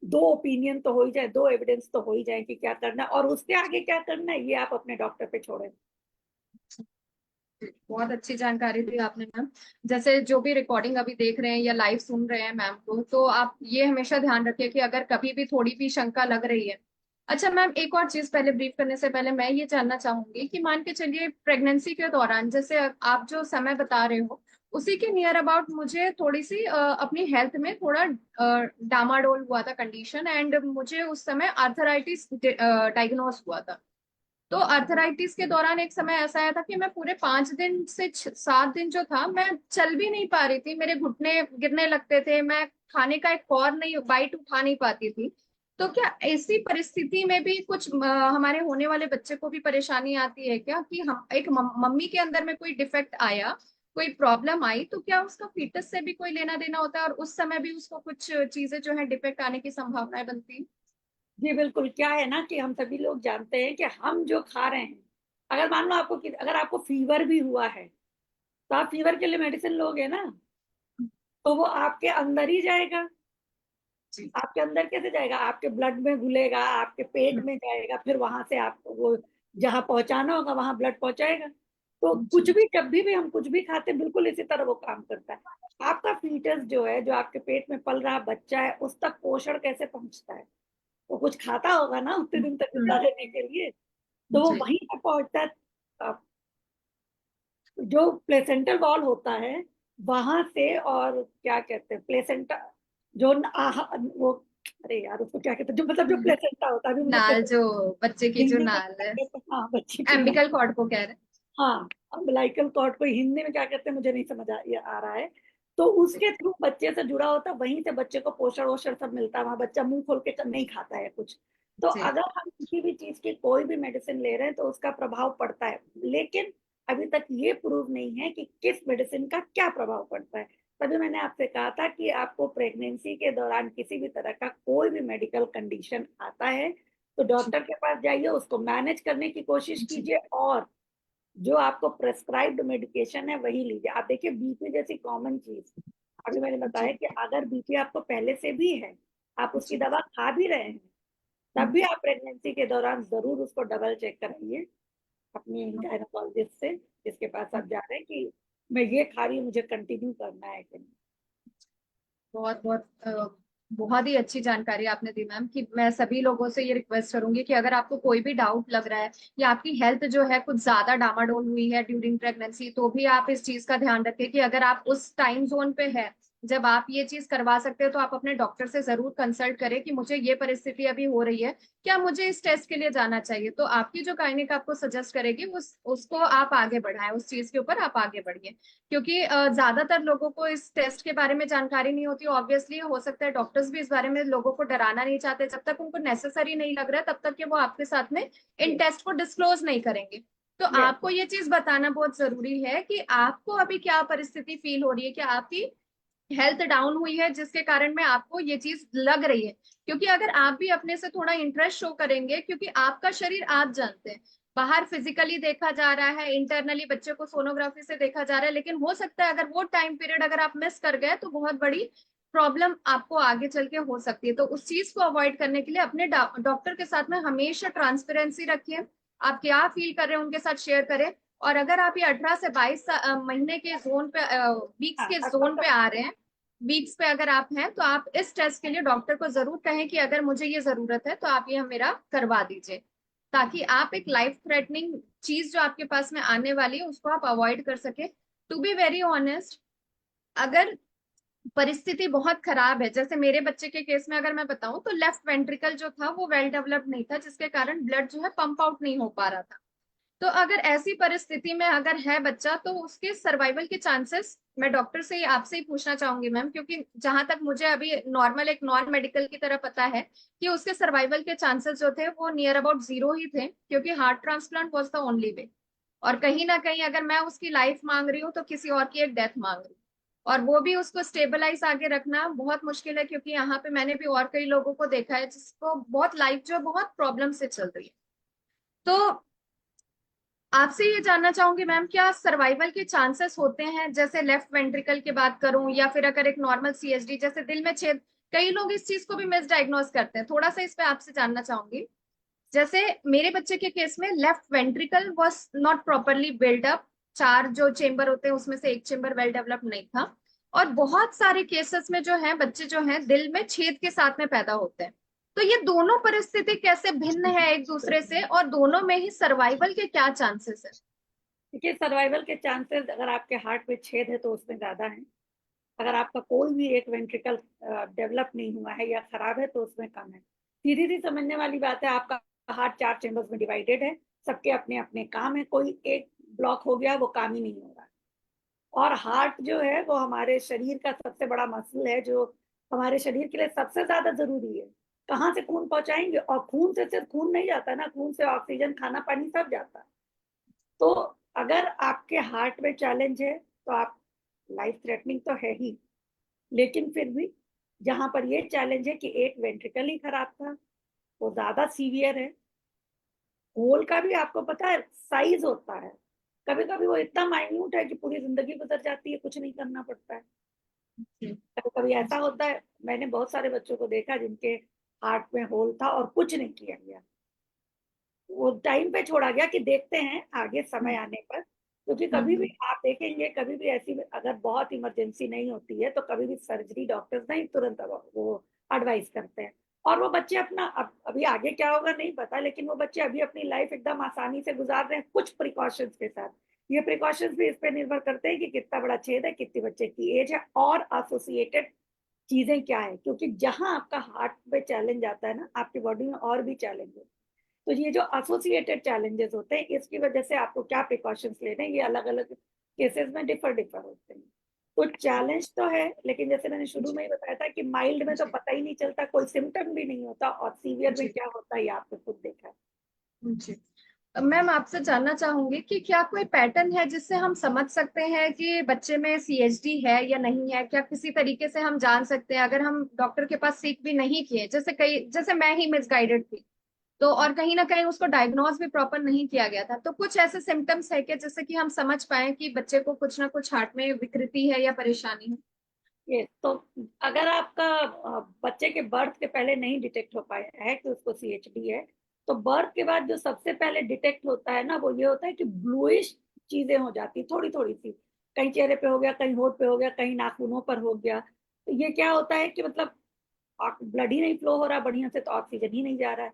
दो ओपिनियन तो हो ही जाए, दो एविडेंस तो हो ही जाए कि क्या करना है, और उसके आगे क्या करना है ये आप अपने डॉक्टर पे छोड़ें। बहुत अच्छी जानकारी दी आपने मैम। जैसे जो भी रिकॉर्डिंग अभी देख रहे हैं या लाइव सुन रहे हैं मैम को, तो आप ये हमेशा ध्यान रखिए कि अगर कभी भी थोड़ी भी शंका लग रही है। अच्छा मैम, एक और चीज पहले ब्रीफ करने से पहले मैं ये जानना चाहूंगी कि मान के चलिए प्रेगनेंसी के दौरान जैसे आप जो समय बता रहे हो उसी के नियर अबाउट मुझे थोड़ी सी अपनी हेल्थ में थोड़ा डामाडोल हुआ था कंडीशन, एंड मुझे उस समय आर्थराइटिस डायग्नोस हुआ था। तो अर्थराइटिस के दौरान एक समय ऐसा आया था कि मैं पूरे 5 दिन से 7 दिन जो था मैं चल भी नहीं पा रही थी, मेरे घुटने गिरने लगते थे, मैं खाने का एक कौर नहीं बाइट उठा नहीं पाती थी। तो क्या ऐसी परिस्थिति में भी कुछ हमारे होने वाले बच्चे को भी परेशानी आती है क्या, कि हम एक मम्मी के अंदर में कोई डिफेक्ट आया, कोई प्रॉब्लम आई, तो क्या उसका फीटस से भी कोई लेना देना होता है और उस समय भी उसको कुछ चीजें जो है डिफेक्ट आने की संभावनाएं बनती है? जी बिल्कुल, क्या है ना कि हम सभी लोग जानते हैं कि हम जो खा रहे हैं, अगर मान लो अगर आपको फीवर भी हुआ है तो आप फीवर के लिए मेडिसिन लोगे ना, तो वो आपके अंदर ही जाएगा। जी। आपके अंदर कैसे जाएगा? आपके ब्लड में घुलेगा, आपके पेट में जाएगा, फिर वहां से आपको वो जहां पहुंचाना होगा वहां ब्लड पहुंचाएगा। तो कुछ भी जब भी हम कुछ भी खाते हैं, बिल्कुल इसी तरह वो काम करता है। आपका फीटस जो है, जो आपके पेट में पल रहा बच्चा है, उस तक पोषण कैसे पहुंचता है? वो कुछ खाता होगा ना उतने दिन तक जिंदा रहने के लिए, तो वो जी। वहीं तक पहुंचता है। अब जो प्लेसेंटल वॉल होता है वहां से, और क्या कहते हैं प्लेसेंटा, जो वो, अरे यार उसको क्या कहते हैं, जो मतलब जो प्लेसेंटा होता है, अभी मुझे नाल, जो प्लेसेंटा बच्चे की जो हिंदी में नाल क्या है, कहते हैं, हाँ बच्चे की नाल, एम्बिकल कॉर्ड को कह रहे हाँ अम्बिलाइकल कॉर्ड को हिंदी में क्या कहते हैं मुझे नहीं समझ आ रहा है। तो उसके थ्रू बच्चे से जुड़ा होता है, वहीं से बच्चे को पोषण वोषण सब मिलता है, वहां बच्चा मुंह खोल के नहीं खाता है कुछ। तो हैं। अगर हम किसी भी चीज की कोई भी मेडिसिन ले रहे हैं तो उसका प्रभाव पड़ता है, लेकिन अभी तक ये प्रूव नहीं है कि किस मेडिसिन का क्या प्रभाव पड़ता है। तभी मैंने आपसे कहा था कि आपको प्रेगनेंसी के दौरान किसी भी तरह का कोई भी मेडिकल कंडीशन आता है तो जी। डॉक्टर के पास जाइए, उसको मैनेज करने की कोशिश जी। कीजिए, और जो आपको प्रेस्क्राइब्ड मेडिकेशन है वही लीजिए। आप देखिए बीपी जैसी कॉमन चीज, अभी मैंने बताया जी। कि अगर बीपी आपको पहले से भी है, आप उसकी जी। दवा खा भी रहे हैं, तब हम्म। भी आप प्रेगनेंसी के दौरान जरूर उसको डबल चेक कराइए अपनी गायनोकोलॉजिस्ट से, जिसके पास आप जा रहे हैं, कि मैं ये खा रही हूँ, मुझे कंटिन्यू करना है कि नहीं। बहुत बहुत बहुत ही अच्छी जानकारी आपने दी मैम, कि मैं सभी लोगों से ये रिक्वेस्ट करूंगी कि अगर आपको कोई भी डाउट लग रहा है या आपकी हेल्थ जो है कुछ ज्यादा डामाडोल हुई है ड्यूरिंग प्रेगनेंसी, तो भी आप इस चीज का ध्यान रखें कि अगर आप उस टाइम जोन पे है जब आप ये चीज करवा सकते हो, तो आप अपने डॉक्टर से जरूर कंसल्ट करें कि मुझे ये परिस्थिति अभी हो रही है, क्या मुझे इस टेस्ट के लिए जाना चाहिए। तो आपकी जो गायनिक आपको सजेस्ट करेगी उसको आप आगे बढ़ाएं, उस चीज के ऊपर आप आगे बढ़िए, क्योंकि ज्यादातर लोगों को इस टेस्ट के बारे में जानकारी नहीं होती। ऑब्वियसली हो सकता है डॉक्टर्स भी इस बारे में लोगों को डराना नहीं चाहते, जब तक उनको नेसेसरी नहीं लग रहा है तब तक कि वो आपके साथ में इन टेस्ट को डिस्क्लोज नहीं करेंगे। तो यस, आपको ये चीज बताना बहुत जरूरी है कि आपको अभी क्या परिस्थिति फील हो रही है, कि आपकी हेल्थ डाउन हुई है जिसके कारण में आपको ये चीज लग रही है। क्योंकि अगर आप भी अपने से थोड़ा इंटरेस्ट शो करेंगे, क्योंकि आपका शरीर आप जानते हैं, बाहर फिजिकली देखा जा रहा है, इंटरनली बच्चे को सोनोग्राफी से देखा जा रहा है, लेकिन हो सकता है अगर वो टाइम पीरियड अगर आप मिस कर गए तो बहुत बड़ी प्रॉब्लम आपको आगे चल के हो सकती है। तो उस चीज को अवॉइड करने के लिए अपने डॉक्टर के साथ में हमेशा ट्रांसपेरेंसी रखिए, आप क्या फील कर रहे हैं उनके साथ शेयर करें। और अगर आप ये 18 से 22 महीने के जोन पे, वीक्स हाँ के अब जोन तक पे आ रहे हैं, वीक्स पे अगर आप हैं, तो आप इस टेस्ट के लिए डॉक्टर को जरूर कहें कि अगर मुझे ये जरूरत है तो आप ये मेरा करवा दीजिए, ताकि आप एक लाइफ थ्रेटनिंग चीज जो आपके पास में आने वाली है उसको आप अवॉइड कर सके। टू बी वेरी ऑनेस्ट, अगर परिस्थिति बहुत खराब है, जैसे मेरे बच्चे के केस में अगर मैं बताऊं, तो लेफ्ट वेंट्रिकल जो था वो वेल डेवलप्ड नहीं था, जिसके कारण ब्लड जो है पंप आउट नहीं हो पा रहा था। तो अगर ऐसी परिस्थिति में अगर है बच्चा, तो उसके सर्वाइवल के चांसेस मैं डॉक्टर से आपसे ही पूछना चाहूंगी मैम, क्योंकि जहां तक मुझे अभी नॉर्मल एक नॉन मेडिकल की तरह पता है कि उसके सर्वाइवल के चांसेस जो थे वो नियर अबाउट 0 ही थे, क्योंकि heart transplant was the only way. और कहीं ना कहीं अगर मैं उसकी लाइफ मांग रही हूँ तो किसी और की एक डेथ मांग रही हूँ, और वो भी उसको स्टेबलाइज आगे रखना बहुत मुश्किल है, क्योंकि यहाँ पे मैंने भी और कई लोगों को देखा है जिसको बहुत लाइफ जो बहुत प्रॉब्लम से चल रही है। तो आपसे ये जानना चाहूंगी मैम, क्या सर्वाइवल के चांसेस होते हैं, जैसे लेफ्ट वेंट्रिकल की बात करूं या फिर अगर एक नॉर्मल सीएसडी जैसे दिल में छेद, कई लोग इस चीज को भी मिस डायग्नोज करते हैं, थोड़ा सा इस पे आपसे जानना चाहूंगी। जैसे मेरे बच्चे के केस में left ventricle was not properly build up, 4 जो चेंबर होते हैं उसमें से एक चेंबर वेल डेवलप नहीं था, और बहुत सारे केसेस में जो है बच्चे जो हैं दिल में छेद के साथ में पैदा होते हैं। तो ये दोनों परिस्थिति कैसे भिन्न है एक दूसरे से, और दोनों में ही सर्वाइवल के क्या चांसेस है? देखिए सर्वाइवल के चांसेस अगर आपके हार्ट में छेद है तो उसमें ज्यादा है, अगर आपका कोई भी एक वेंट्रिकल डेवलप नहीं हुआ है या खराब है तो उसमें कम है। सीधी सी समझने वाली बात है, आपका हार्ट 4 चेंबर्स में डिवाइडेड है, सबके अपने अपने काम है, कोई एक ब्लॉक हो गया वो काम ही नहीं हो रहा। और हार्ट जो है वो हमारे शरीर का सबसे बड़ा मसल है, जो हमारे शरीर के लिए सबसे ज्यादा जरूरी है। कहाँ से खून पहुंचाएंगे, और खून से सिर्फ खून नहीं जाता ना, खून से ऑक्सीजन, खाना पानी सब जाता है। तो अगर आपके हार्ट में चैलेंज है तो आप, लाइफ थ्रेटनिंग तो है ही, लेकिन फिर भी जहां पर ये चैलेंज है कि एक वेंट्रिकल ही खराब था, वो ज्यादा सीवियर है। होल का भी आपको पता है साइज होता है, कभी कभी वो इतना माइन्यूट है कि पूरी जिंदगी गुजर जाती है, कुछ नहीं करना पड़ता है। कभी कभी ऐसा होता है, मैंने बहुत सारे बच्चों को देखा जिनके हार्ट में होल था और कुछ नहीं किया गया, वो टाइम पे छोड़ा गया कि देखते हैं आगे समय आने पर। क्योंकि कभी भी आप देखेंगे, कभी भी ऐसी अगर बहुत इमरजेंसी नहीं होती है तो कभी भी सर्जरी डॉक्टर्स नहीं तुरंत वो एडवाइस करते हैं। और वो बच्चे अपना अभी आगे क्या होगा नहीं पता, लेकिन वो बच्चे अभी अपनी लाइफ एकदम आसानी से गुजार रहे हैं कुछ प्रिकॉशंस के साथ। ये प्रिकॉशंस भी इस पे निर्भर करते हैं कि कितना बड़ा छेद है, कितनी बच्चे की एज है, और एसोसिएटेड चीजें क्या है। क्योंकि जहां आपका हार्ट पे चैलेंज आता है ना, आपकी बॉडी में और भी चैलेंज है। तो ये जो एसोसिएटेड चैलेंजेस होते हैं, इसकी वजह से आपको क्या प्रिकॉशंस लेने हैं, ये अलग अलग केसेस में डिफर डिफर होते हैं। तो चैलेंज तो है, लेकिन जैसे मैंने शुरू में ही बताया था कि माइल्ड में तो पता ही नहीं चलता, कोई सिम्टम भी नहीं होता, और सीवियर में क्या होता है ये आपने खुद देखा है। जी मैम, आपसे जानना चाहूंगी कि क्या कोई पैटर्न है जिससे हम समझ सकते हैं कि बच्चे में सीएचडी है या नहीं है? क्या किसी तरीके से हम जान सकते हैं अगर हम डॉक्टर के पास सीख भी नहीं किए, जैसे मैं ही मिसगाइडेड थी तो, और कहीं ना कहीं उसको डायग्नोज भी प्रॉपर नहीं किया गया था, तो कुछ ऐसे सिम्टम्स है क्या जिससे कि हम समझ पाए कि बच्चे को कुछ ना कुछ हार्ट में विकृति है या परेशानी है? ये तो अगर आपका बच्चे के बर्थ के पहले नहीं डिटेक्ट हो पाया है कि उसको सीएचडी है, तो बर्थ के बाद जो सबसे पहले डिटेक्ट होता है ना, वो ये होता है कि ब्लूइश चीजें हो जाती थोड़ी थोड़ी सी, कहीं चेहरे पे हो गया, कहीं होठ पे हो गया, कहीं नाखूनों पर हो गया। तो ये क्या होता है कि मतलब ब्लड ही नहीं फ्लो हो रहा बढ़िया से, तो ऑक्सीजन ही नहीं जा रहा है।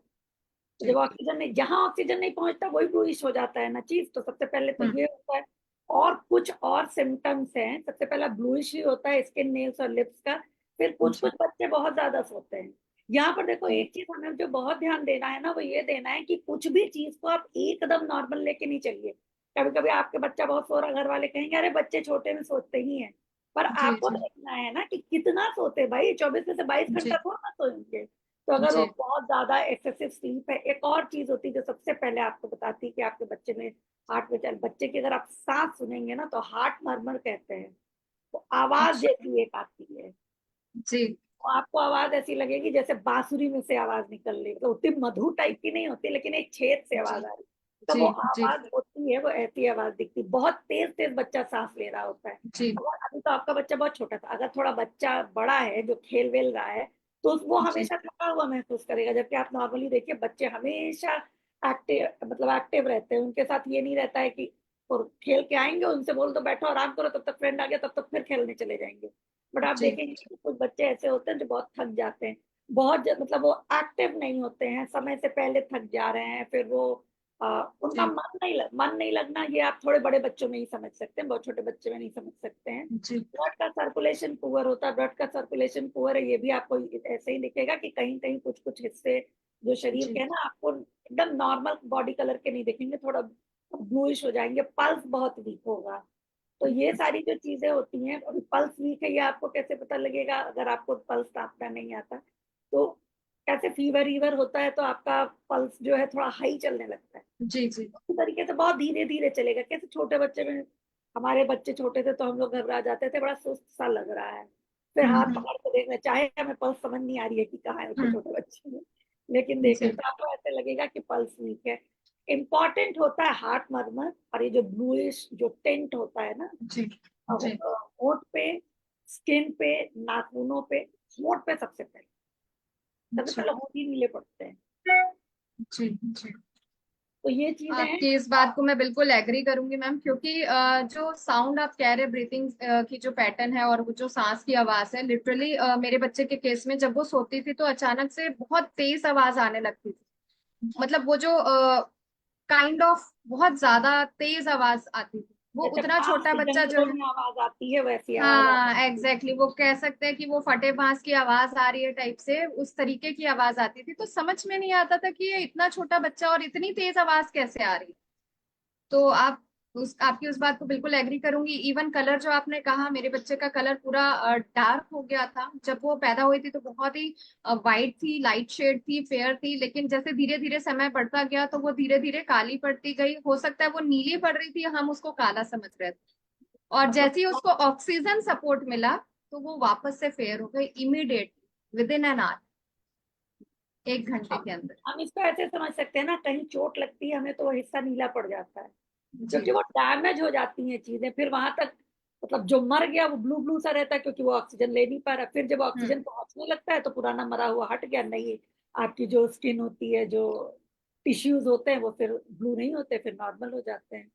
तो जब ऑक्सीजन नहीं, जहां ऑक्सीजन नहीं पहुंचता वही ब्लूइश हो जाता है ना चीज, तो सबसे पहले तो ये होता है। और कुछ और सिम्टम्स हैं, सबसे पहला ब्लूइश ही होता है स्किन, नेल्स और लिप्स का। फिर कुछ कुछ बच्चे बहुत ज्यादा सोते हैं। यहाँ पर देखो एक चीज हमें जो बहुत ध्यान देना है ना, वो ये देना है कि कुछ भी चीज को आप एकदम नॉर्मल लेके नहीं चलिए। कभी कभी आपके बच्चा बहुत सो रहा, घर वाले कहेंगे अरे बच्चे छोटे में सोते ही हैं, पर जी आपको जी देखना है ना कि कितना सोते, भाई 24 में से 22 घंटा जी थोड़ा ना सोएंगे। तो अगर वो जी बहुत ज्यादा एक्सेसिव स्लीप है, एक और चीज होती है जो सबसे पहले आपको बताती है कि आपके बच्चे में हार्ट में चल, बच्चे की अगर आप सांस सुनेंगे ना तो हार्ट मरमर कहते हैं, तो आवाज अच्छा, जैसी एक आती है। जी तो आपको आवाज ऐसी लगेगी जैसे बांसुरी में से आवाज निकल रही है, तो उतनी मधुर टाइप की नहीं होती, लेकिन एक छेद से जी आवाज आ रही। तो जी वो जी आवाज होती है, वो ऐसी आवाज दिखती, बहुत तेज तेज बच्चा सांस ले रहा होता है। जी और अभी तो आपका बच्चा बहुत छोटा था, अगर थोड़ा बच्चा बड़ा है जो खेल वेल रहा है, तो वो जी हमेशा थका हुआ महसूस करेगा। जबकि आप नॉर्मली देखिए बच्चे हमेशा एक्टिव, मतलब एक्टिव रहते हैं, उनके साथ ये नहीं रहता है कि और खेल के आएंगे उनसे बोल दो बैठो आराम करो, तब तक फ्रेंड आ गया, तब तक फिर खेलने चले जाएंगे। बट आप जी देखेंगे कि कुछ बच्चे ऐसे होते हैं जो बहुत थक जाते हैं, मतलब वो एक्टिव नहीं होते हैं, समय से पहले थक जा रहे हैं, फिर वो उनका जी मन नहीं लगना। ये आप थोड़े बड़े बच्चों में ही समझ सकते हैं, बहुत छोटे बच्चे में नहीं समझ सकते हैं। जी ब्लड का सर्कुलेशन पुअर होता है, ब्लड का सर्कुलेशन पुअर है, ये भी आपको ऐसे ही दिखेगा कि कहीं कहीं कुछ कुछ हिस्से जो शरीर के जी हैं ना, आपको एकदम नॉर्मल बॉडी कलर के नहीं दिखेंगे, थोड़ा ब्लूइश हो जाएंगे, पल्स बहुत वीक होगा। तो ये सारी जो चीजें होती हैं, अभी पल्स वीक है ये आपको कैसे पता लगेगा, अगर आपको पल्स नापना नहीं आता तो कैसे फीवर वीवर होता है तो आपका पल्स जो है थोड़ा हाई चलने लगता है, जी जी उसी तरीके से बहुत धीरे धीरे चलेगा। कैसे छोटे बच्चे में, हमारे बच्चे छोटे थे तो हम लोग घबरा जाते थे, बड़ा सुस्त सा लग रहा है, फिर हाथ हम्म पकड़ के देख रहे, चाहे हमें पल्स समझ नहीं आ रही है कि कहाँ है उसके हम्म छोटे बच्चे में, लेकिन देख रहे जी तो आपको ऐसे लगेगा कि पल्स वीक है। इम्पॉर्टेंट होता है हार्ट मर्मर, और ये जो ब्लूइश जो टेंट होता है ना, जी जी होठ पे, स्किन पे, नाखूनों पे, होठ पे सबसे जी पहले होठ ही नीले पड़ते हैं। जी जी तो ये चीजें हैं। आपकी इस बात को मैं बिल्कुल एग्री करूंगी मैम, क्योंकि जो साउंड आप कह रहे, ब्रीथिंग की जो पैटर्न है और वो जो सांस की आवाज है, लिटरली मेरे बच्चे के केस में जब वो सोती थी तो अचानक से बहुत तेज आवाज आने लगती थी। मतलब वो जो काइंड ऑफ बहुत ज्यादा तेज आवाज आती थी। वो जैसे उतना बांस छोटा के बच्चा जो जंगलों है, में आवाज आती है वैसी आवाज आती हाँ एग्जैक्टली वो कह सकते हैं कि वो फटे बांस की आवाज आ रही है टाइप से, उस तरीके की आवाज आती थी। तो समझ में नहीं आता था कि ये इतना छोटा बच्चा और इतनी तेज आवाज कैसे आ रही है। तो आप आपकी उस बात को बिल्कुल एग्री करूंगी। इवन कलर जो आपने कहा, मेरे बच्चे का कलर पूरा डार्क हो गया था जब वो पैदा हुई थी, तो बहुत ही वाइट थी, लाइट शेड थी, फेयर थी। लेकिन जैसे धीरे धीरे समय बढ़ता गया तो वो धीरे धीरे काली पड़ती गई। हो सकता है वो नीली पड़ रही थी, हम उसको काला समझ रहे थे। और है। जैसे ही उसको ऑक्सीजन सपोर्ट मिला तो वो वापस से फेयर हो गई immediately, with in an hour, 1 घंटे के अंदर। हम इसको ऐसे समझ सकते हैं ना, कहीं चोट लगती है हमें तो वो हिस्सा नीला पड़ जाता है, जी क्योंकि वो डैमेज हो जाती हैं चीजें, फिर वहां तक मतलब जो मर गया वो ब्लू ब्लू सा रहता है क्योंकि वो ऑक्सीजन ले नहीं पा रहा। फिर जब हम्म ऑक्सीजन पहुंचने लगता है तो पुराना मरा हुआ हट गया, नहीं आपकी जो स्किन होती है, जो टिश्यूज होते हैं वो फिर ब्लू नहीं होते, फिर नॉर्मल हो जाते हैं।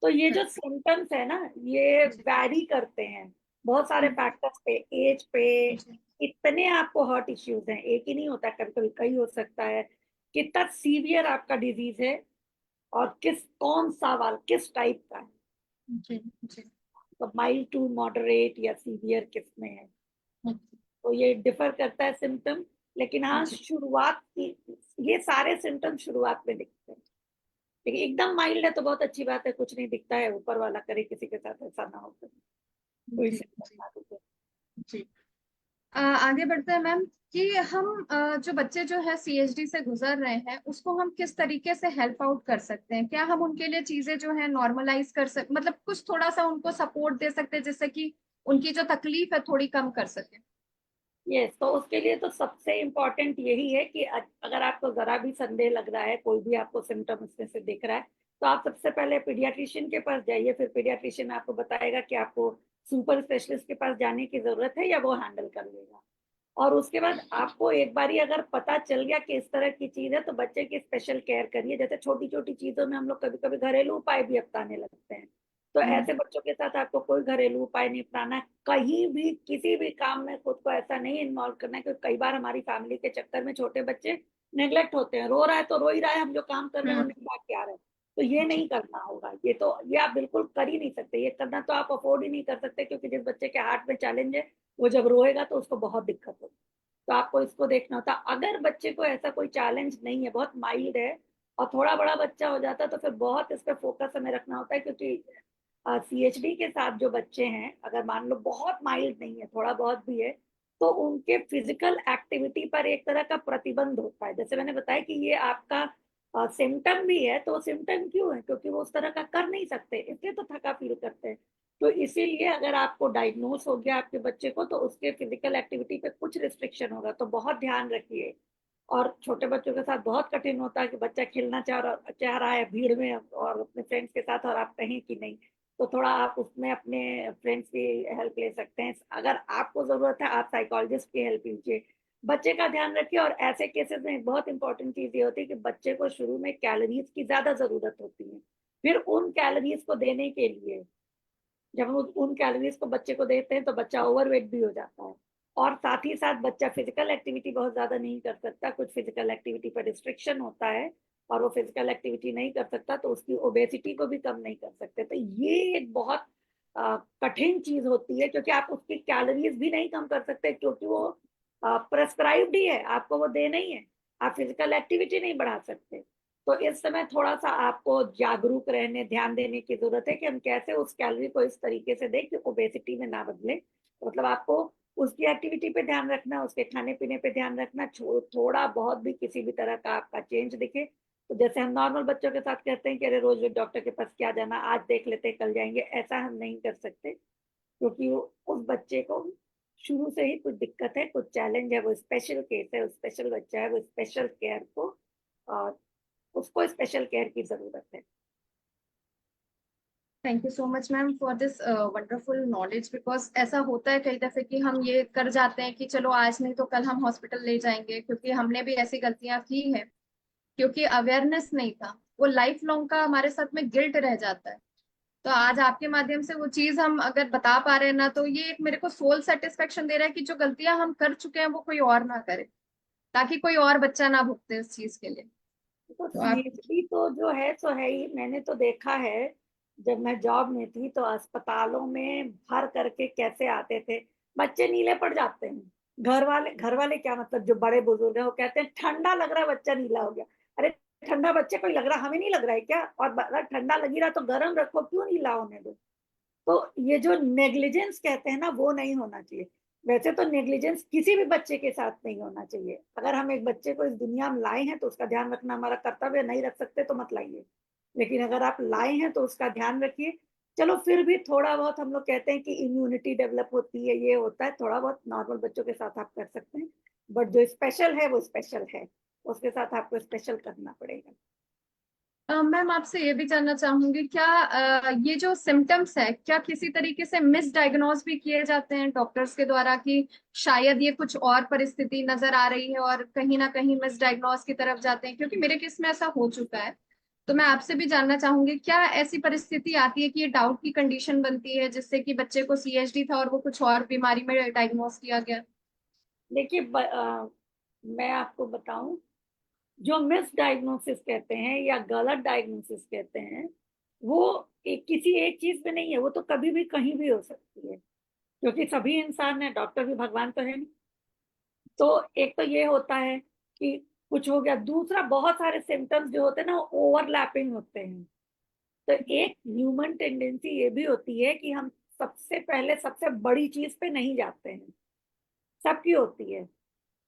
तो ये जो हम्म, सिम्टम्स है ना, ये जी वैरी करते हैं बहुत सारे हम्म, फैक्टर्स पे, एज पे। जी इतने आपको हार्ट इश्यूज हैं, एक ही नहीं होता, कभी कभी कई हो सकता है। कितना सीवियर आपका डिजीज है और कौन सा वाल किस टाइप का है, जी जी तो माइल्ड टू मॉडरेट या सीवियर किस में है। हम्म, तो ये डिफर करता है सिम्टम। लेकिन हाँ, जी शुरुआत की ये सारे सिम्टम शुरुआत में दिखते हैं। लेकिन एकदम माइल्ड है तो बहुत अच्छी बात है, कुछ नहीं दिखता है, ऊपर वाला करे किसी के साथ ऐसा ना हो तो कोई जी सिम्टम जी ना दिखे। जी आगे बढ़ते हैं मैम कि हम जो बच्चे जो है सीएचडी से गुजर रहे हैं उसको हम किस तरीके से हेल्प आउट कर सकते हैं? क्या हम उनके लिए चीजें जो है नॉर्मलाइज कर सकते, मतलब कुछ थोड़ा सा उनको सपोर्ट दे सकते हैं जिससे कि उनकी जो तकलीफ है थोड़ी कम कर सके? यस, तो उसके लिए तो सबसे इम्पोर्टेंट यही है कि अगर आपको जरा भी संदेह लग रहा है, कोई भी आपको सिम्टम इसमें से दिख रहा है, तो आप सबसे पहले पीडियाट्रिशियन के पास जाइए। फिर पीडियाट्रिशियन आपको बताएगा कि आपको सुपर स्पेशलिस्ट के पास जाने की जरूरत है या वो हैंडल कर लेगा। और उसके बाद आपको एक बारी अगर पता चल गया कि इस तरह की चीज है तो बच्चे की स्पेशल केयर करिए। जैसे छोटी छोटी चीजों में हम लोग कभी कभी घरेलू उपाय भी अपनाने लगते हैं, तो हम्म ऐसे बच्चों के साथ आपको कोई घरेलू उपाय नहीं अपनाना है। कहीं भी किसी भी काम में खुद को ऐसा नहीं इन्वॉल्व करना है, क्योंकि कई बार हमारी फैमिली के चक्कर में छोटे बच्चे नेग्लेक्ट होते हैं, रो रहा है तो रो ही रहा है, हम जो काम कर रहे हैं वो हम्म नहीं बात क्या रहे हैं। तो ये नहीं जी करना होगा, ये आप बिल्कुल कर ही नहीं सकते, ये करना तो आप अफोर्ड ही नहीं कर सकते, क्योंकि जिस बच्चे के हार्ट में चैलेंज है वो जब रोएगा तो उसको बहुत दिक्कत होगी। तो आपको इसको देखना होता। अगर बच्चे को ऐसा कोई चैलेंज नहीं है, बहुत माइल्ड है और थोड़ा बड़ा बच्चा हो जाता है, तो फिर बहुत इस पर फोकस हमें रखना होता है, क्योंकि सीएचडी के साथ जो बच्चे हैं, अगर मान लो बहुत माइल्ड नहीं है, थोड़ा बहुत भी है, तो उनके फिजिकल एक्टिविटी पर एक तरह का प्रतिबंध होता है। जैसे मैंने बताया कि ये आपका सिम्टम भी है, तो सिम्टम क्यों है, क्योंकि वो उस तरह का कर नहीं सकते, इसलिए तो थका फील करते हैं। तो इसीलिए अगर आपको डायग्नोस हो गया आपके बच्चे को, तो उसके फिजिकल एक्टिविटी पे कुछ रिस्ट्रिक्शन होगा, तो बहुत ध्यान रखिए। और छोटे बच्चों के साथ बहुत कठिन होता है कि बच्चा खेलना चाह रहा है भीड़ में और अपने फ्रेंड्स के साथ, और आप कहें कि नहीं, तो थोड़ा आप उसमें अपने फ्रेंड्स की हेल्प ले सकते हैं। अगर आपको जरूरत है आप साइकोलॉजिस्ट की हेल्प लीजिए। बच्चे का ध्यान रखिए। और ऐसे केसेस में एक बहुत इंपॉर्टेंट चीज ये होती है कि बच्चे को शुरू में कैलोरीज की ज्यादा जरूरत होती है। फिर उन कैलोरीज को देने के लिए, जब हम उन कैलोरीज को बच्चे को देते हैं तो बच्चा ओवरवेट भी हो जाता है। और साथ ही साथ बच्चा फिजिकल एक्टिविटी बहुत ज्यादा नहीं कर सकता, कुछ फिजिकल एक्टिविटी पर रिस्ट्रिक्शन होता है, और वो फिजिकल एक्टिविटी नहीं कर सकता तो उसकी ओबेसिटी को भी कम नहीं कर सकते। तो ये एक बहुत कठिन चीज होती है, क्योंकि आप उसकी कैलोरीज भी नहीं कम कर सकते, क्योंकि वो प्रेस्क्राइब्ड ही है, आपको वो देना ही है। आप फिजिकल एक्टिविटी नहीं बढ़ा सकते। तो इस समय थोड़ा सा आपको जागरूक रहने, ध्यान देने की जरूरत है कि हम कैसे उस कैलोरी को इस तरीके से दें कि ओबेसिटी में ना बदले। मतलब आपको उसकी एक्टिविटी पे ध्यान रखना, उसके खाने पीने पे ध्यान रखना, थोड़ा बहुत भी किसी भी तरह का आपका चेंज दिखे, तो जैसे हम नॉर्मल बच्चों के साथ कहते हैं कि अरे रोज डॉक्टर के पास क्या जाना, आज देख लेते कल जाएंगे, ऐसा हम नहीं कर सकते। क्योंकि उस बच्चे को शुरू से ही कुछ दिक्कत है, कुछ चैलेंज है, वो स्पेशल केस है, वो स्पेशल बच्चा है, वो स्पेशल केयर को, और उसको स्पेशल केयर की जरूरत है। Thank you so much ma'am for this wonderful knowledge. Because ऐसा होता है कई दफे कि हम ये कर जाते हैं कि चलो आज नहीं तो कल हम हॉस्पिटल ले जाएंगे, क्योंकि हमने भी ऐसी गलतियां की हैं, क्योंकि अवेयरनेस नहीं था। वो लाइफ लॉन्ग का हमारे साथ में गिल्ट रह जाता है। तो आज आपके माध्यम से वो चीज हम अगर बता पा रहे हैं ना, तो ये एक मेरे को सोल सेटिस्फेक्शन दे रहा है कि जो गलतियां हम कर चुके हैं वो कोई और ना करे, ताकि कोई और बच्चा ना भुगते इस चीज के लिए। तो तो आप सीएचडी तो जो है सो है ही। मैंने तो देखा है जब मैं जॉब में थी तो अस्पतालों में भर करके कैसे आते थे, बच्चे नीले पड़ जाते हैं। घर वाले क्या मतलब, जो बड़े बुजुर्ग हैं वो कहते हैं ठंडा लग रहा है बच्चा नीला हो गया। अरे ठंडा बच्चे को ही लग रहा, हमें नहीं लग रहा है क्या? और अगर ठंडा लगी रहा तो गर्म रखो, क्यों नीला होने दो? तो ये जो नेग्लिजेंस कहते हैं ना, वो नहीं होना चाहिए। वैसे तो नेग्लिजेंस किसी भी बच्चे के साथ नहीं होना चाहिए। अगर हम एक बच्चे को इस दुनिया में लाए हैं तो उसका ध्यान रखना हमारा कर्तव्य है। नहीं रख सकते तो मत लाइए, लेकिन अगर आप लाए हैं तो उसका ध्यान रखिए। चलो फिर भी थोड़ा बहुत हम लोग कहते हैं कि इम्यूनिटी डेवलप होती है, ये होता है, थोड़ा बहुत नॉर्मल बच्चों के साथ आप कर सकते हैं। बट जो स्पेशल है वो स्पेशल है, उसके साथ आपको स्पेशल करना पड़ेगा। मैम आपसे ये भी जानना चाहूंगी, क्या ये जो सिम्टम्स है क्या किसी तरीके से मिसडायग्नोज भी किए जाते हैं डॉक्टर्स के द्वारा कि शायद ये कुछ और परिस्थिति नजर आ रही है और कहीं ना कहीं मिसडायग्नोज की तरफ जाते हैं? क्योंकि मेरे केस में ऐसा हो चुका है। तो मैं आपसे भी जानना चाहूंगी, क्या ऐसी परिस्थिति आती है कि ये डाउट की कंडीशन बनती है जिससे कि बच्चे को सीएचडी था और वो कुछ और बीमारी में डायग्नोज किया गया? देखिए मैं आपको बताऊं, जो मिस डायग्नोसिस कहते हैं या गलत डायग्नोसिस कहते हैं, वो किसी एक चीज में नहीं है, वो तो कभी भी कहीं भी हो सकती है, क्योंकि सभी इंसान है, डॉक्टर भी भगवान तो है नहीं। तो एक तो ये होता है कि कुछ हो गया, दूसरा बहुत सारे सिम्टम्स जो होते हैं ना ओवरलैपिंग होते हैं। तो एक ह्यूमन टेंडेंसी ये भी होती है कि हम सबसे पहले सबसे बड़ी चीज पे नहीं जाते हैं, सबकी होती है।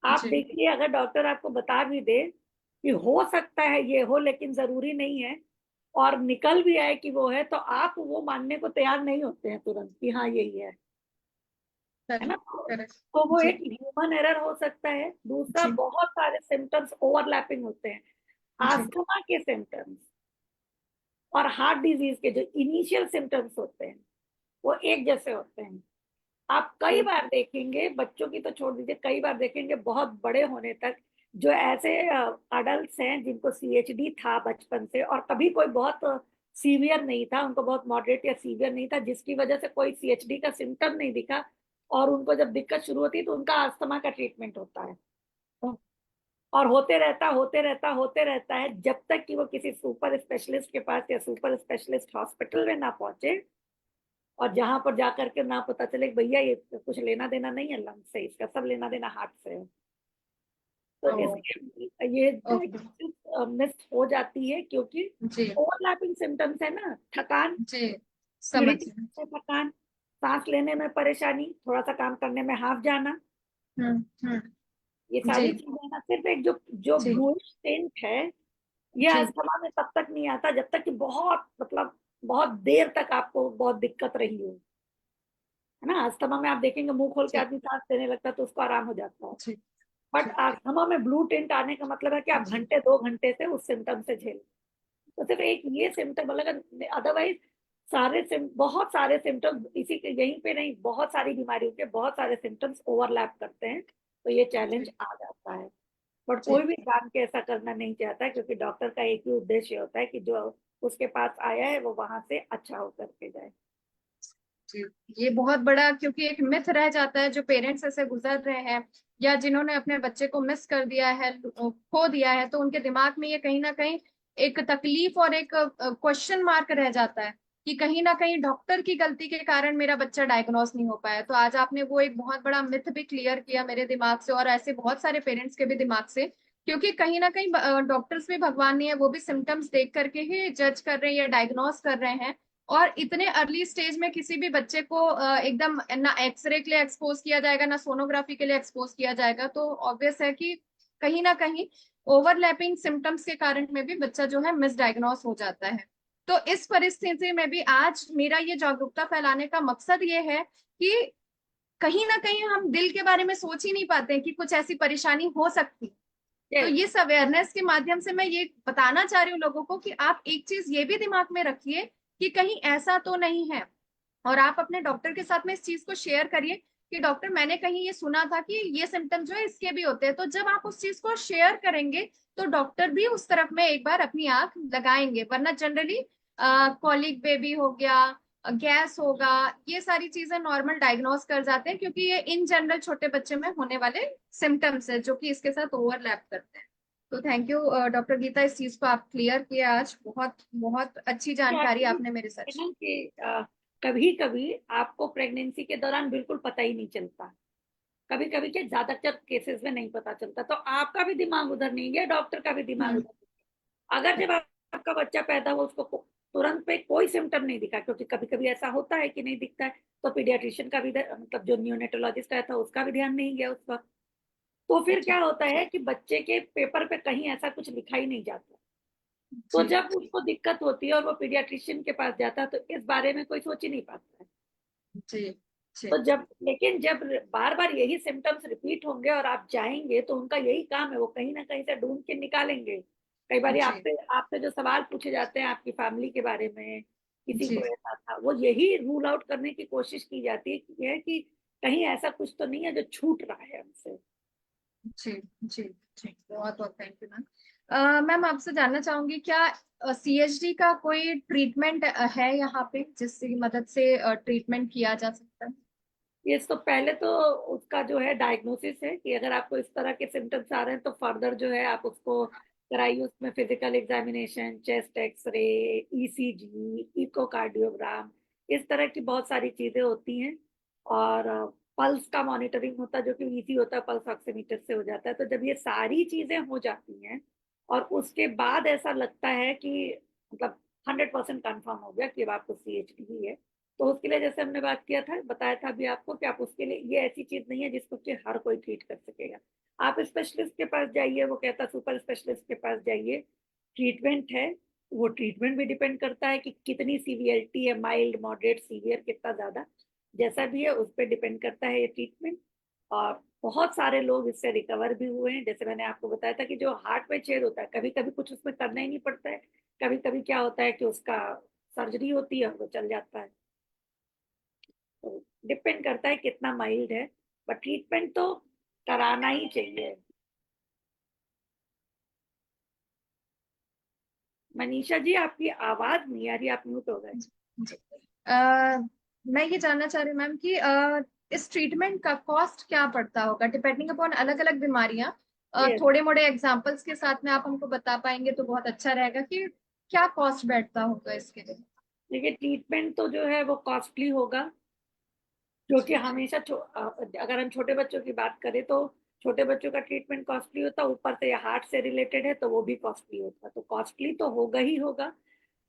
आप जी। देखिए, अगर डॉक्टर आपको बता भी दे कि हो सकता है ये हो लेकिन जरूरी नहीं है, और निकल भी आए कि वो है, तो आप वो मानने को तैयार नहीं होते हैं तुरंत कि हाँ यही है ना? करेक्ट। करेक्ट। तो वो जी। एक ह्यूमन एरर हो सकता है। दूसरा, जी। बहुत सारे सिम्टम्स ओवरलैपिंग होते हैं। जी। आस्थमा के सिम्टम्स और हार्ट डिजीज के जो इनिशियल सिम्टम्स होते हैं वो एक जैसे होते हैं। आप कई बार देखेंगे, बच्चों की तो छोड़ दीजिए, कई बार देखेंगे बहुत बड़े होने तक जो ऐसे अडल्ट हैं जिनको सीएचडी था बचपन से, और कभी कोई बहुत सीवियर नहीं था, उनको बहुत मॉडरेट या सीवियर नहीं था, जिसकी वजह से कोई सीएचडी का सिम्टम नहीं दिखा, और उनको जब दिक्कत शुरू होती है तो उनका अस्थमा का ट्रीटमेंट होता है। और होते रहता है जब तक कि वो किसी सुपर स्पेशलिस्ट के पास या सुपर स्पेशलिस्ट हॉस्पिटल में ना पहुंचे, और जहां पर जाकर के ना पता चले कि भैया ये कुछ लेना देना नहीं है लंग से, इसका सब लेना देना हार्ट से है। तो ओ, इसलिए ये ओके। मिस हो जाती है, क्योंकि जी। ओवरलैपिंग सिम्टम्स है ना, थकान, जी। पीढ़ी समझ रहे से थकान, सांस लेने में परेशानी, थोड़ा सा काम करने में हाफ जाना, हैं। हम्म। ये जी। सारी चीजें ना, सिर्फ एक जो जो जी। ब्लूइश टिंट है, ये जी। अस्थमा में तब तक नहीं आता जब तक कि बहुत मतलब बहुत देर तक आपको बहुत दिक्कत रही हो, है ना? अस्थमा में आप देखेंगे मुंह खोल के जी। आदमी सांस लेने लगता है तो उसको आराम हो जाता है। जी। बट जी। अस्थमा में ब्लू टिंट आने का मतलब है कि आप जी। घंटे 2 घंटे से उस सिम्टम से झेल, तो सिर्फ एक ये सिम्टम अलग, अदरवाइज बहुत सारे सिम्टम्स इसी के, यहीं पे नहीं, बहुत सारी बीमारियों के बहुत सारे सिम्टम्स ओवरलैप करते हैं, तो ये चैलेंज जी। आ जाता है। बट जी। कोई भी जान के ऐसा करना नहीं चाहता है, क्योंकि डॉक्टर का एक ही उद्देश्य होता है कि जो उसके पास आया है वो वहां से अच्छा होकर के जाए। जी। ये बहुत बड़ा, क्योंकि एक मिथ रह जाता है जो पेरेंट्स ऐसे गुजर रहे हैं या जिन्होंने अपने बच्चे को मिस कर दिया है, खो दिया है, तो उनके दिमाग में ये कहीं ना कहीं एक तकलीफ और एक क्वेश्चन मार्क रह जाता है कि कहीं ना कहीं डॉक्टर की गलती के कारण मेरा बच्चा डायग्नोस नहीं हो पाया। तो आज आपने वो एक बहुत बड़ा मिथ भी क्लियर किया मेरे दिमाग से और ऐसे बहुत सारे पेरेंट्स के भी दिमाग से, क्योंकि कहीं ना कहीं डॉक्टर्स भी भगवान नहीं है, वो भी सिम्टम्स देख करके ही जज कर रहे हैं या डायग्नोस कर रहे हैं। और इतने अर्ली स्टेज में किसी भी बच्चे को एकदम ना एक्सरे के लिए एक्सपोज किया जाएगा ना सोनोग्राफी के लिए एक्सपोज किया जाएगा, तो ऑब्वियस है कि कहीं ना कहीं ओवरलैपिंग सिम्टम्स के कारण में भी बच्चा जो है मिसडायग्नोस हो जाता है। तो इस परिस्थिति में भी आज मेरा ये जागरूकता फैलाने का मकसद ये है कि कहीं ना कहीं हम दिल के बारे में सोच ही नहीं पाते हैं कि कुछ ऐसी परेशानी हो सकती। तो Yes. ये अवेयरनेस के माध्यम से मैं ये बताना चाह रही हूँ लोगों को कि आप एक चीज ये भी दिमाग में रखिए कि कहीं ऐसा तो नहीं है, और आप अपने डॉक्टर के साथ में इस चीज को शेयर करिए कि डॉक्टर मैंने कहीं ये सुना था कि ये सिम्टम जो है इसके भी होते हैं। तो जब आप उस चीज को शेयर करेंगे तो डॉक्टर भी उस तरफ में एक बार अपनी आंख लगाएंगे, वरना जनरली कॉलिक बेबी हो गया, गैस होगा, ये सारी चीजें नॉर्मल डायग्नोस कर जाते हैं क्योंकि ये इन जनरल छोटे बच्चे में होने वाले सिम्टम्स है जो कि इसके साथ ओवरलैप करते हैं। तो थैंक यू डॉक्टर गीता, इस चीज को आप क्लियर किया आज। बहुत बहुत अच्छी जानकारी Actually, आपने मेरे साथ है ना कि कभी कभी आपको प्रेगनेंसी के दौरान बिल्कुल पता ही नहीं चलता, कभी कभी के ज्यादातर केसेस में नहीं पता चलता, तो आपका भी दिमाग उधर नहीं गया, डॉक्टर का भी दिमाग हम्म, उधर नहीं गया। अगर जब आपका बच्चा पैदा हुआ उसको तुरंत पे कोई सिम्टम नहीं दिखा, क्योंकि कभी कभी ऐसा होता है कि नहीं दिखता है, तो पीडियाट्रिशियन का भी मतलब जो न्यूनेटोलॉजिस्ट आया था उसका भी ध्यान नहीं गया उस वक्त। तो फिर जी क्या होता है कि बच्चे के पेपर पे कहीं ऐसा कुछ लिखा ही नहीं जाता, तो जी जब उसको दिक्कत होती है और वो पीडियाट्रिशियन के पास जाता है तो इस बारे में कोई सोच ही नहीं पाता है। जी जी तो जब लेकिन जब बार बार यही सिम्टम्स रिपीट होंगे और आप जाएंगे तो उनका यही काम है, वो कहीं ना कहीं से ढूंढ के निकालेंगे। कई बार जी आपसे आपसे जो सवाल पूछे जाते हैं आपकी फैमिली के बारे में, किसी जी को ऐसा था, वो यही रूल आउट करने की कोशिश की जाती है कि कहीं ऐसा कुछ तो नहीं है जो छूट रहा है हमसे। जी जी जी, बहुत बहुत थैंक यू मैम। मैम आपसे जानना चाहूंगी, क्या सीएचडी का कोई ट्रीटमेंट है यहाँ पे जिसकी मदद से ट्रीटमेंट किया जा सकता है? ये तो पहले तो उसका जो है डायग्नोसिस है कि अगर आपको इस तरह के सिम्टम्स आ रहे हैं तो फर्दर जो है आप उसको कराइए, उसमें physical examination, chest X-ray, ECG, echocardiogram, इस तरह की बहुत सारी चीजें होती हैं। और पल्स का मॉनिटरिंग होता है जो कि इजी होता है, पल्स ऑक्सीमीटर से हो जाता है। तो जब ये सारी चीजें हो जाती हैं और उसके बाद ऐसा लगता है कि मतलब 100% कंफर्म हो गया कि अब आपको सीएचडी ही है, तो उसके लिए जैसे हमने बात किया था, बताया था अभी आपको कि आप उसके लिए, ये ऐसी चीज नहीं है जिसको कि हर कोई ट्रीट कर सकेगा। आप स्पेशलिस्ट के पास जाइए, वो कहता सुपर स्पेशलिस्ट के पास जाइए, ट्रीटमेंट है। वो ट्रीटमेंट भी डिपेंड करता है कि कितनी सीवियरिटी है, माइल्ड, मॉडरेट, सीवियर, कितना ज्यादा, जैसा भी है उस पर डिपेंड करता है ये ट्रीटमेंट। और बहुत सारे लोग इससे रिकवर भी हुए हैं। जैसे मैंने आपको बताया था कि जो हार्ट में छेद होता है, कभी कभी कुछ उसमें करना ही नहीं पड़ता है, कभी कभी क्या होता है कि उसका सर्जरी होती है और वो चल जाता है। तो डिपेंड करता है कितना माइल्ड है, बट ट्रीटमेंट तो कराना ही चाहिए। मनीषा जी आपकी आवाज नहीं आ रही, आप म्यूट हो गए। जी। मैं ये जानना चाह रही हूँ मैम कि इस ट्रीटमेंट का कॉस्ट क्या पड़ता होगा डिपेंडिंग अपॉन अलग अलग बीमारियां? यस, थोड़े मोड़े एग्जांपल्स के साथ में आप हमको बता पाएंगे तो बहुत अच्छा रहेगा कि क्या कॉस्ट बैठता होगा इसके लिए। देखिए ट्रीटमेंट तो जो है वो कॉस्टली होगा, क्योंकि हमेशा अगर हम छोटे बच्चों की बात करें तो छोटे बच्चों का ट्रीटमेंट कॉस्टली होता है, ऊपर से हार्ट से रिलेटेड है तो वो भी कॉस्टली होता है, तो कॉस्टली तो होगा ही होगा।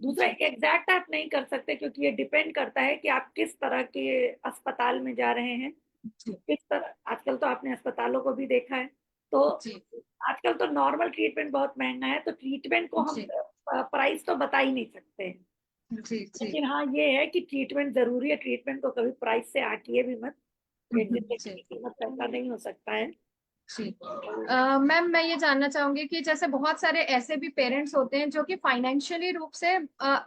दूसरा, जी एग्जैक्ट आप नहीं कर सकते क्योंकि ये डिपेंड करता है कि आप किस तरह के अस्पताल में जा रहे हैं, जी किस तरह। आजकल तो आपने अस्पतालों को भी देखा है, तो जी आजकल तो नॉर्मल ट्रीटमेंट बहुत महंगा है, तो ट्रीटमेंट को हम जी प्राइस तो बता ही नहीं सकते हैं। जी जी लेकिन हाँ ये है कि ट्रीटमेंट जरूरी है, ट्रीटमेंट को कभी प्राइस से आंकिए भी मत, एक जिंदगी जी की कीमत पैसा नहीं हो सकता है। जी। मैम मैं ये जानना चाहूंगी कि जैसे बहुत सारे ऐसे भी पेरेंट्स होते हैं जो कि फाइनेंशियली रूप से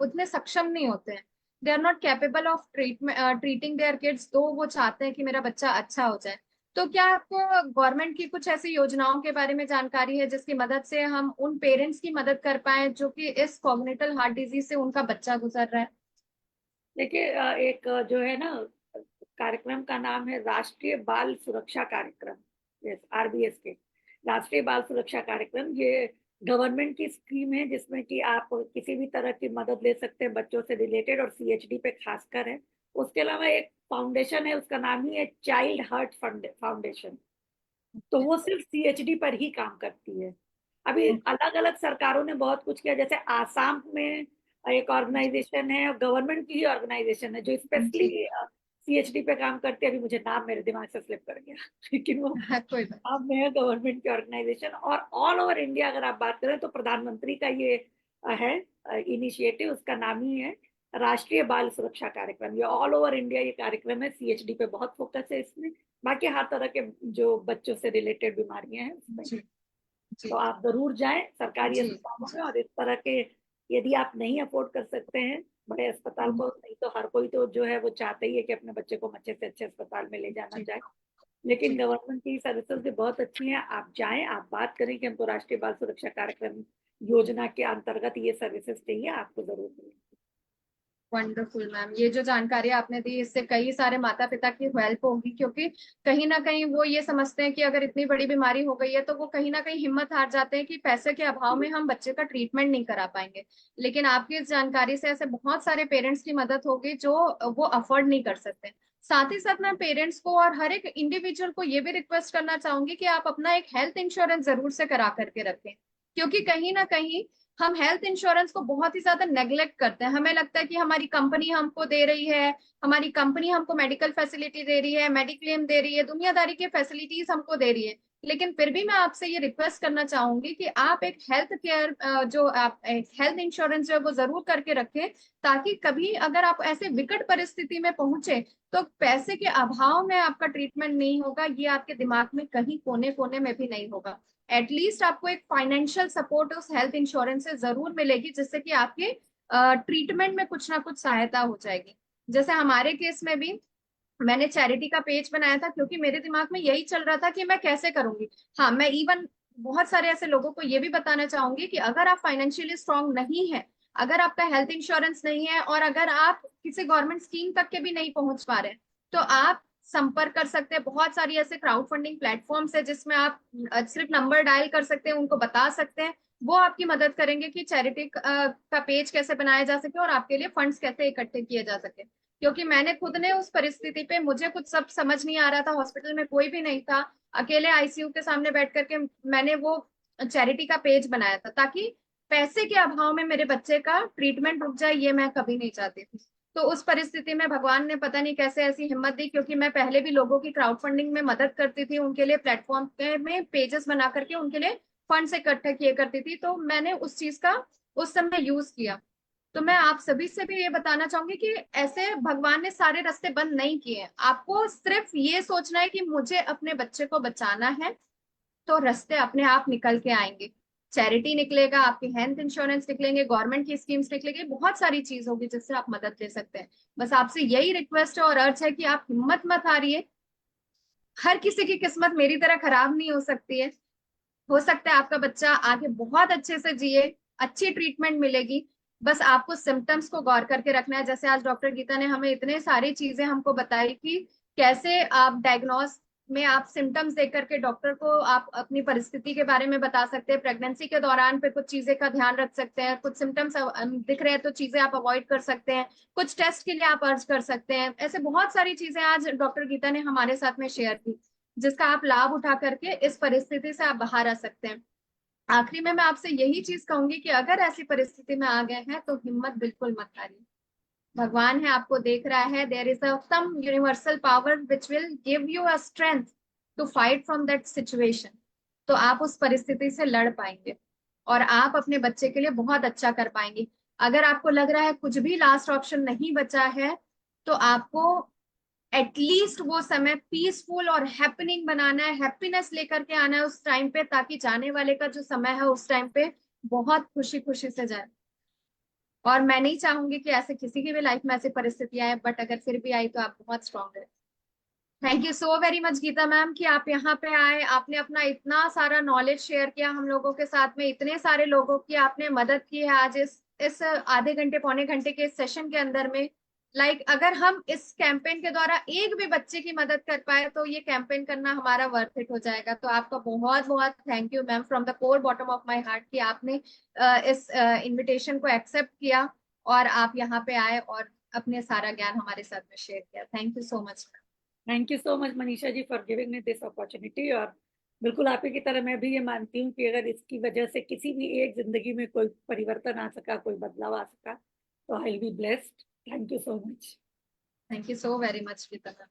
उतने सक्षम नहीं होते हैं, they are not capable of treating their kids, तो वो चाहते हैं कि मेरा बच्चा अच्छा हो जाए। तो क्या आपको गवर्नमेंट की कुछ ऐसी योजनाओं के बारे में जानकारी है जिसकी मदद से हम उन पेरेंट्स की मदद कर पाए जो कि इस कॉग्निटल हार्ट डिजीज से उनका बच्चा गुजर रहा है? देखिए एक जो है ना कार्यक्रम का नाम है राष्ट्रीय बाल सुरक्षा कार्यक्रम, यस, आरबीएस के राष्ट्रीय बाल सुरक्षा कार्यक्रम। ये गवर्नमेंट की स्कीम है जिसमें कि आप किसी भी तरह की मदद ले सकते हैं बच्चों से रिलेटेड, और सीएचडी पे खासकर है। उसके अलावा एक फाउंडेशन है, उसका नाम ही है चाइल्ड हार्ट फाउंडेशन, तो वो सिर्फ सीएचडी पर ही काम करती है। अभी अलग अलग सरकारों ने बहुत कुछ किया, जैसे आसाम में एक ऑर्गेनाइजेशन है, गवर्नमेंट की ही ऑर्गेनाइजेशन है जो स्पेशली जी सीएचडी पे काम करती है। अभी मुझे नाम मेरे दिमाग से स्लिप कर गया लेकिन वो हाँ, कोई बात। नाम में है गवर्नमेंट की ऑर्गेनाइजेशन। और ऑल ओवर इंडिया अगर आप बात करें तो प्रधानमंत्री का ये है इनिशिएटिव, उसका नाम ही है राष्ट्रीय बाल सुरक्षा कार्यक्रम। ये ऑल ओवर इंडिया ये कार्यक्रम है, सीएचडी पे बहुत फोकस है इसमें, बाकी हर तरह के जो बच्चों से रिलेटेड बीमारियां हैं उसमें। जी जी तो आप जरूर जाएं सरकारी जी अस्पतालों जी में, और इस तरह के यदि आप नहीं अफोर्ड कर सकते हैं बड़े अस्पताल को, नहीं तो हर कोई तो जो है वो चाहते ही है कि अपने बच्चे को अच्छे से अच्छे अस्पताल में ले जाना जी चाहे। लेकिन जी गवर्नमेंट की सर्विसेज भी बहुत अच्छी हैं, आप जाएं, आप बात करें कि हमको राष्ट्रीय बाल सुरक्षा कार्यक्रम योजना के अंतर्गत ये सर्विसेज चाहिए, आपको जरूर मिलेगी। वंडरफुल मैम, ये जो जानकारी आपने दी इससे कई सारे माता पिता की हेल्प होगी, क्योंकि कहीं ना कहीं वो ये समझते हैं कि अगर इतनी बड़ी बीमारी हो गई है तो वो कहीं ना कहीं हिम्मत हार जाते हैं कि पैसे के अभाव में हम बच्चे का ट्रीटमेंट नहीं करा पाएंगे। लेकिन आपकी इस जानकारी से ऐसे बहुत सारे पेरेंट्स की मदद होगी जो वो अफोर्ड नहीं कर सकते। साथ ही साथ मैं पेरेंट्स को और हर एक इंडिविजुअल को ये भी रिक्वेस्ट करना चाहूंगी कि आप अपना एक हेल्थ इंश्योरेंस जरूर से करा करके रखें, क्योंकि कहीं ना कहीं हम हेल्थ इंश्योरेंस को बहुत ही ज्यादा नेग्लेक्ट करते हैं। हमें लगता है कि हमारी कंपनी हमको दे रही है, हमारी कंपनी हमको मेडिकल फैसिलिटी दे रही है, मेडिक्लेम दे रही है, दुनियादारी की फैसिलिटीज हमको दे रही है। लेकिन फिर भी मैं आपसे ये रिक्वेस्ट करना चाहूंगी कि आप एक हेल्थ केयर जो आप एक हेल्थ इंश्योरेंस जो है वो जरूर करके रखें, ताकि कभी अगर आप ऐसे विकट परिस्थिति में पहुंचे तो पैसे के अभाव में आपका ट्रीटमेंट नहीं होगा, ये आपके दिमाग में कहीं कोने कोने में भी नहीं होगा। एटलीस्ट आपको एक फाइनेंशियल सपोर्ट उस हेल्थ इंश्योरेंस से जरूर मिलेगी, जिससे कि आपके ट्रीटमेंट में कुछ ना कुछ सहायता हो जाएगी। जैसे हमारे केस में भी मैंने चैरिटी का पेज बनाया था, क्योंकि मेरे दिमाग में यही चल रहा था कि मैं कैसे करूंगी। हाँ, मैं इवन बहुत सारे ऐसे लोगों को ये भी बताना चाहूंगी कि अगर आप फाइनेंशियली स्ट्रांग नहीं है, अगर आपका हेल्थ इंश्योरेंस नहीं है और अगर आप किसी गवर्नमेंट स्कीम तक के भी नहीं पहुंच पा रहे, तो आप संपर्क कर सकते हैं। बहुत सारी ऐसे क्राउड फंडिंग प्लेटफॉर्म्स है जिसमें आप सिर्फ नंबर डायल कर सकते हैं, उनको बता सकते हैं, वो आपकी मदद करेंगे कि चैरिटी का पेज कैसे बनाया जा सके और आपके लिए फंड्स कैसे इकट्ठे किए जा सके। क्योंकि मैंने खुद ने उस परिस्थिति पे, मुझे कुछ सब समझ नहीं आ रहा था, हॉस्पिटल में कोई भी नहीं था, अकेले आईसीयू के सामने बैठ करके मैंने वो चैरिटी का पेज बनाया था, ताकि पैसे के अभाव में मेरे बच्चे का ट्रीटमेंट रुक जाए, ये मैं कभी नहीं चाहती थी। तो उस परिस्थिति में भगवान ने पता नहीं कैसे ऐसी हिम्मत दी, क्योंकि मैं पहले भी लोगों की क्राउड फंडिंग में मदद करती थी, उनके लिए प्लेटफॉर्म में पेजेस बना करके उनके लिए फंड्स इकट्ठे किए करती थी, तो मैंने उस चीज का उस समय यूज किया। तो मैं आप सभी से भी ये बताना चाहूंगी कि ऐसे भगवान ने सारे रास्ते बंद नहीं किए हैं, आपको सिर्फ ये सोचना है कि मुझे अपने बच्चे को बचाना है, तो रास्ते अपने आप निकल के आएंगे। चैरिटी निकलेगा, आपके हेल्थ इंश्योरेंस निकलेंगे, गवर्नमेंट की स्कीम्स निकलेगी, बहुत सारी चीज होगी जिससे आप मदद ले सकते हैं। बस आपसे यही रिक्वेस्ट है और अर्ज है कि आप हिम्मत मत हारिए। हर किसी की किस्मत मेरी तरह खराब नहीं हो सकती है, हो सकता है आपका बच्चा आगे बहुत अच्छे से जिए, अच्छी ट्रीटमेंट मिलेगी। बस आपको सिम्टम्स को गौर करके रखना है। जैसे आज डॉक्टर गीता ने हमें इतने सारी चीजें हमको बताई कि कैसे आप डायग्नोस में आप सिम्टम्स देख करके डॉक्टर को आप अपनी परिस्थिति के बारे में बता सकते हैं। प्रेगनेंसी के दौरान पे कुछ चीजें का ध्यान रख सकते हैं, कुछ सिम्टम्स दिख रहे हैं तो चीजें आप अवॉइड कर सकते हैं, कुछ टेस्ट के लिए आप अर्ज कर सकते हैं। ऐसे बहुत सारी चीजें आज डॉक्टर गीता ने हमारे साथ में शेयर की, जिसका आप लाभ उठा करके इस परिस्थिति से आप बाहर आ सकते हैं। आखिरी में मैं आपसे यही चीज कहूंगी कि अगर ऐसी परिस्थिति में आ गए हैं तो हिम्मत बिल्कुल मत हारिए। भगवान है, आपको देख रहा है। There is a some universal power which will give you a strength to fight from that situation. तो आप उस परिस्थिति से लड़ पाएंगे और आप अपने बच्चे के लिए बहुत अच्छा कर पाएंगे। अगर आपको लग रहा है कुछ भी लास्ट ऑप्शन नहीं बचा है, तो आपको एटलीस्ट वो समय पीसफुल और हैपनिंग बनाना है, हैप्पीनेस लेकर के आना है उस टाइम पे, ताकि जाने वाले का जो समय है उस टाइम पे बहुत खुशी खुशी से जाए। और मैं नहीं चाहूंगी कि ऐसे किसी की भी लाइफ में ऐसी परिस्थिति आए, बट अगर फिर भी आई तो आप बहुत स्ट्रांग है। Thank you so very much Geeta ma'am कि आप यहाँ पे आए, आपने अपना इतना सारा नॉलेज शेयर किया हम लोगों के साथ में, इतने सारे लोगों की आपने मदद की है आज इस आधे घंटे पौने घंटे के सेशन के अंदर में। अगर हम इस कैंपेन के द्वारा एक भी बच्चे की मदद कर पाए तो ये कैंपेन करना हमारा वर्थ इट हो जाएगा। तो आपका बहुत बहुत thank you ma'am, from the core bottom of my heart, कि आपने इस इन्विटेशन को एक्सेप्ट किया और आप यहाँ पे आए और अपने सारा ज्ञान हमारे साथ में शेयर किया। Thank you so much. Thank you so much Manisha ji for giving me this opportunity. और बिल्कुल आप ही की तरह मैं भी ये मानती हूँ कि अगर इसकी वजह से किसी भी एक जिंदगी में कोई परिवर्तन आ सका, कोई बदलाव आ सका, तो I will be blessed. Thank you so much. Thank you so very much Geeta ma'am.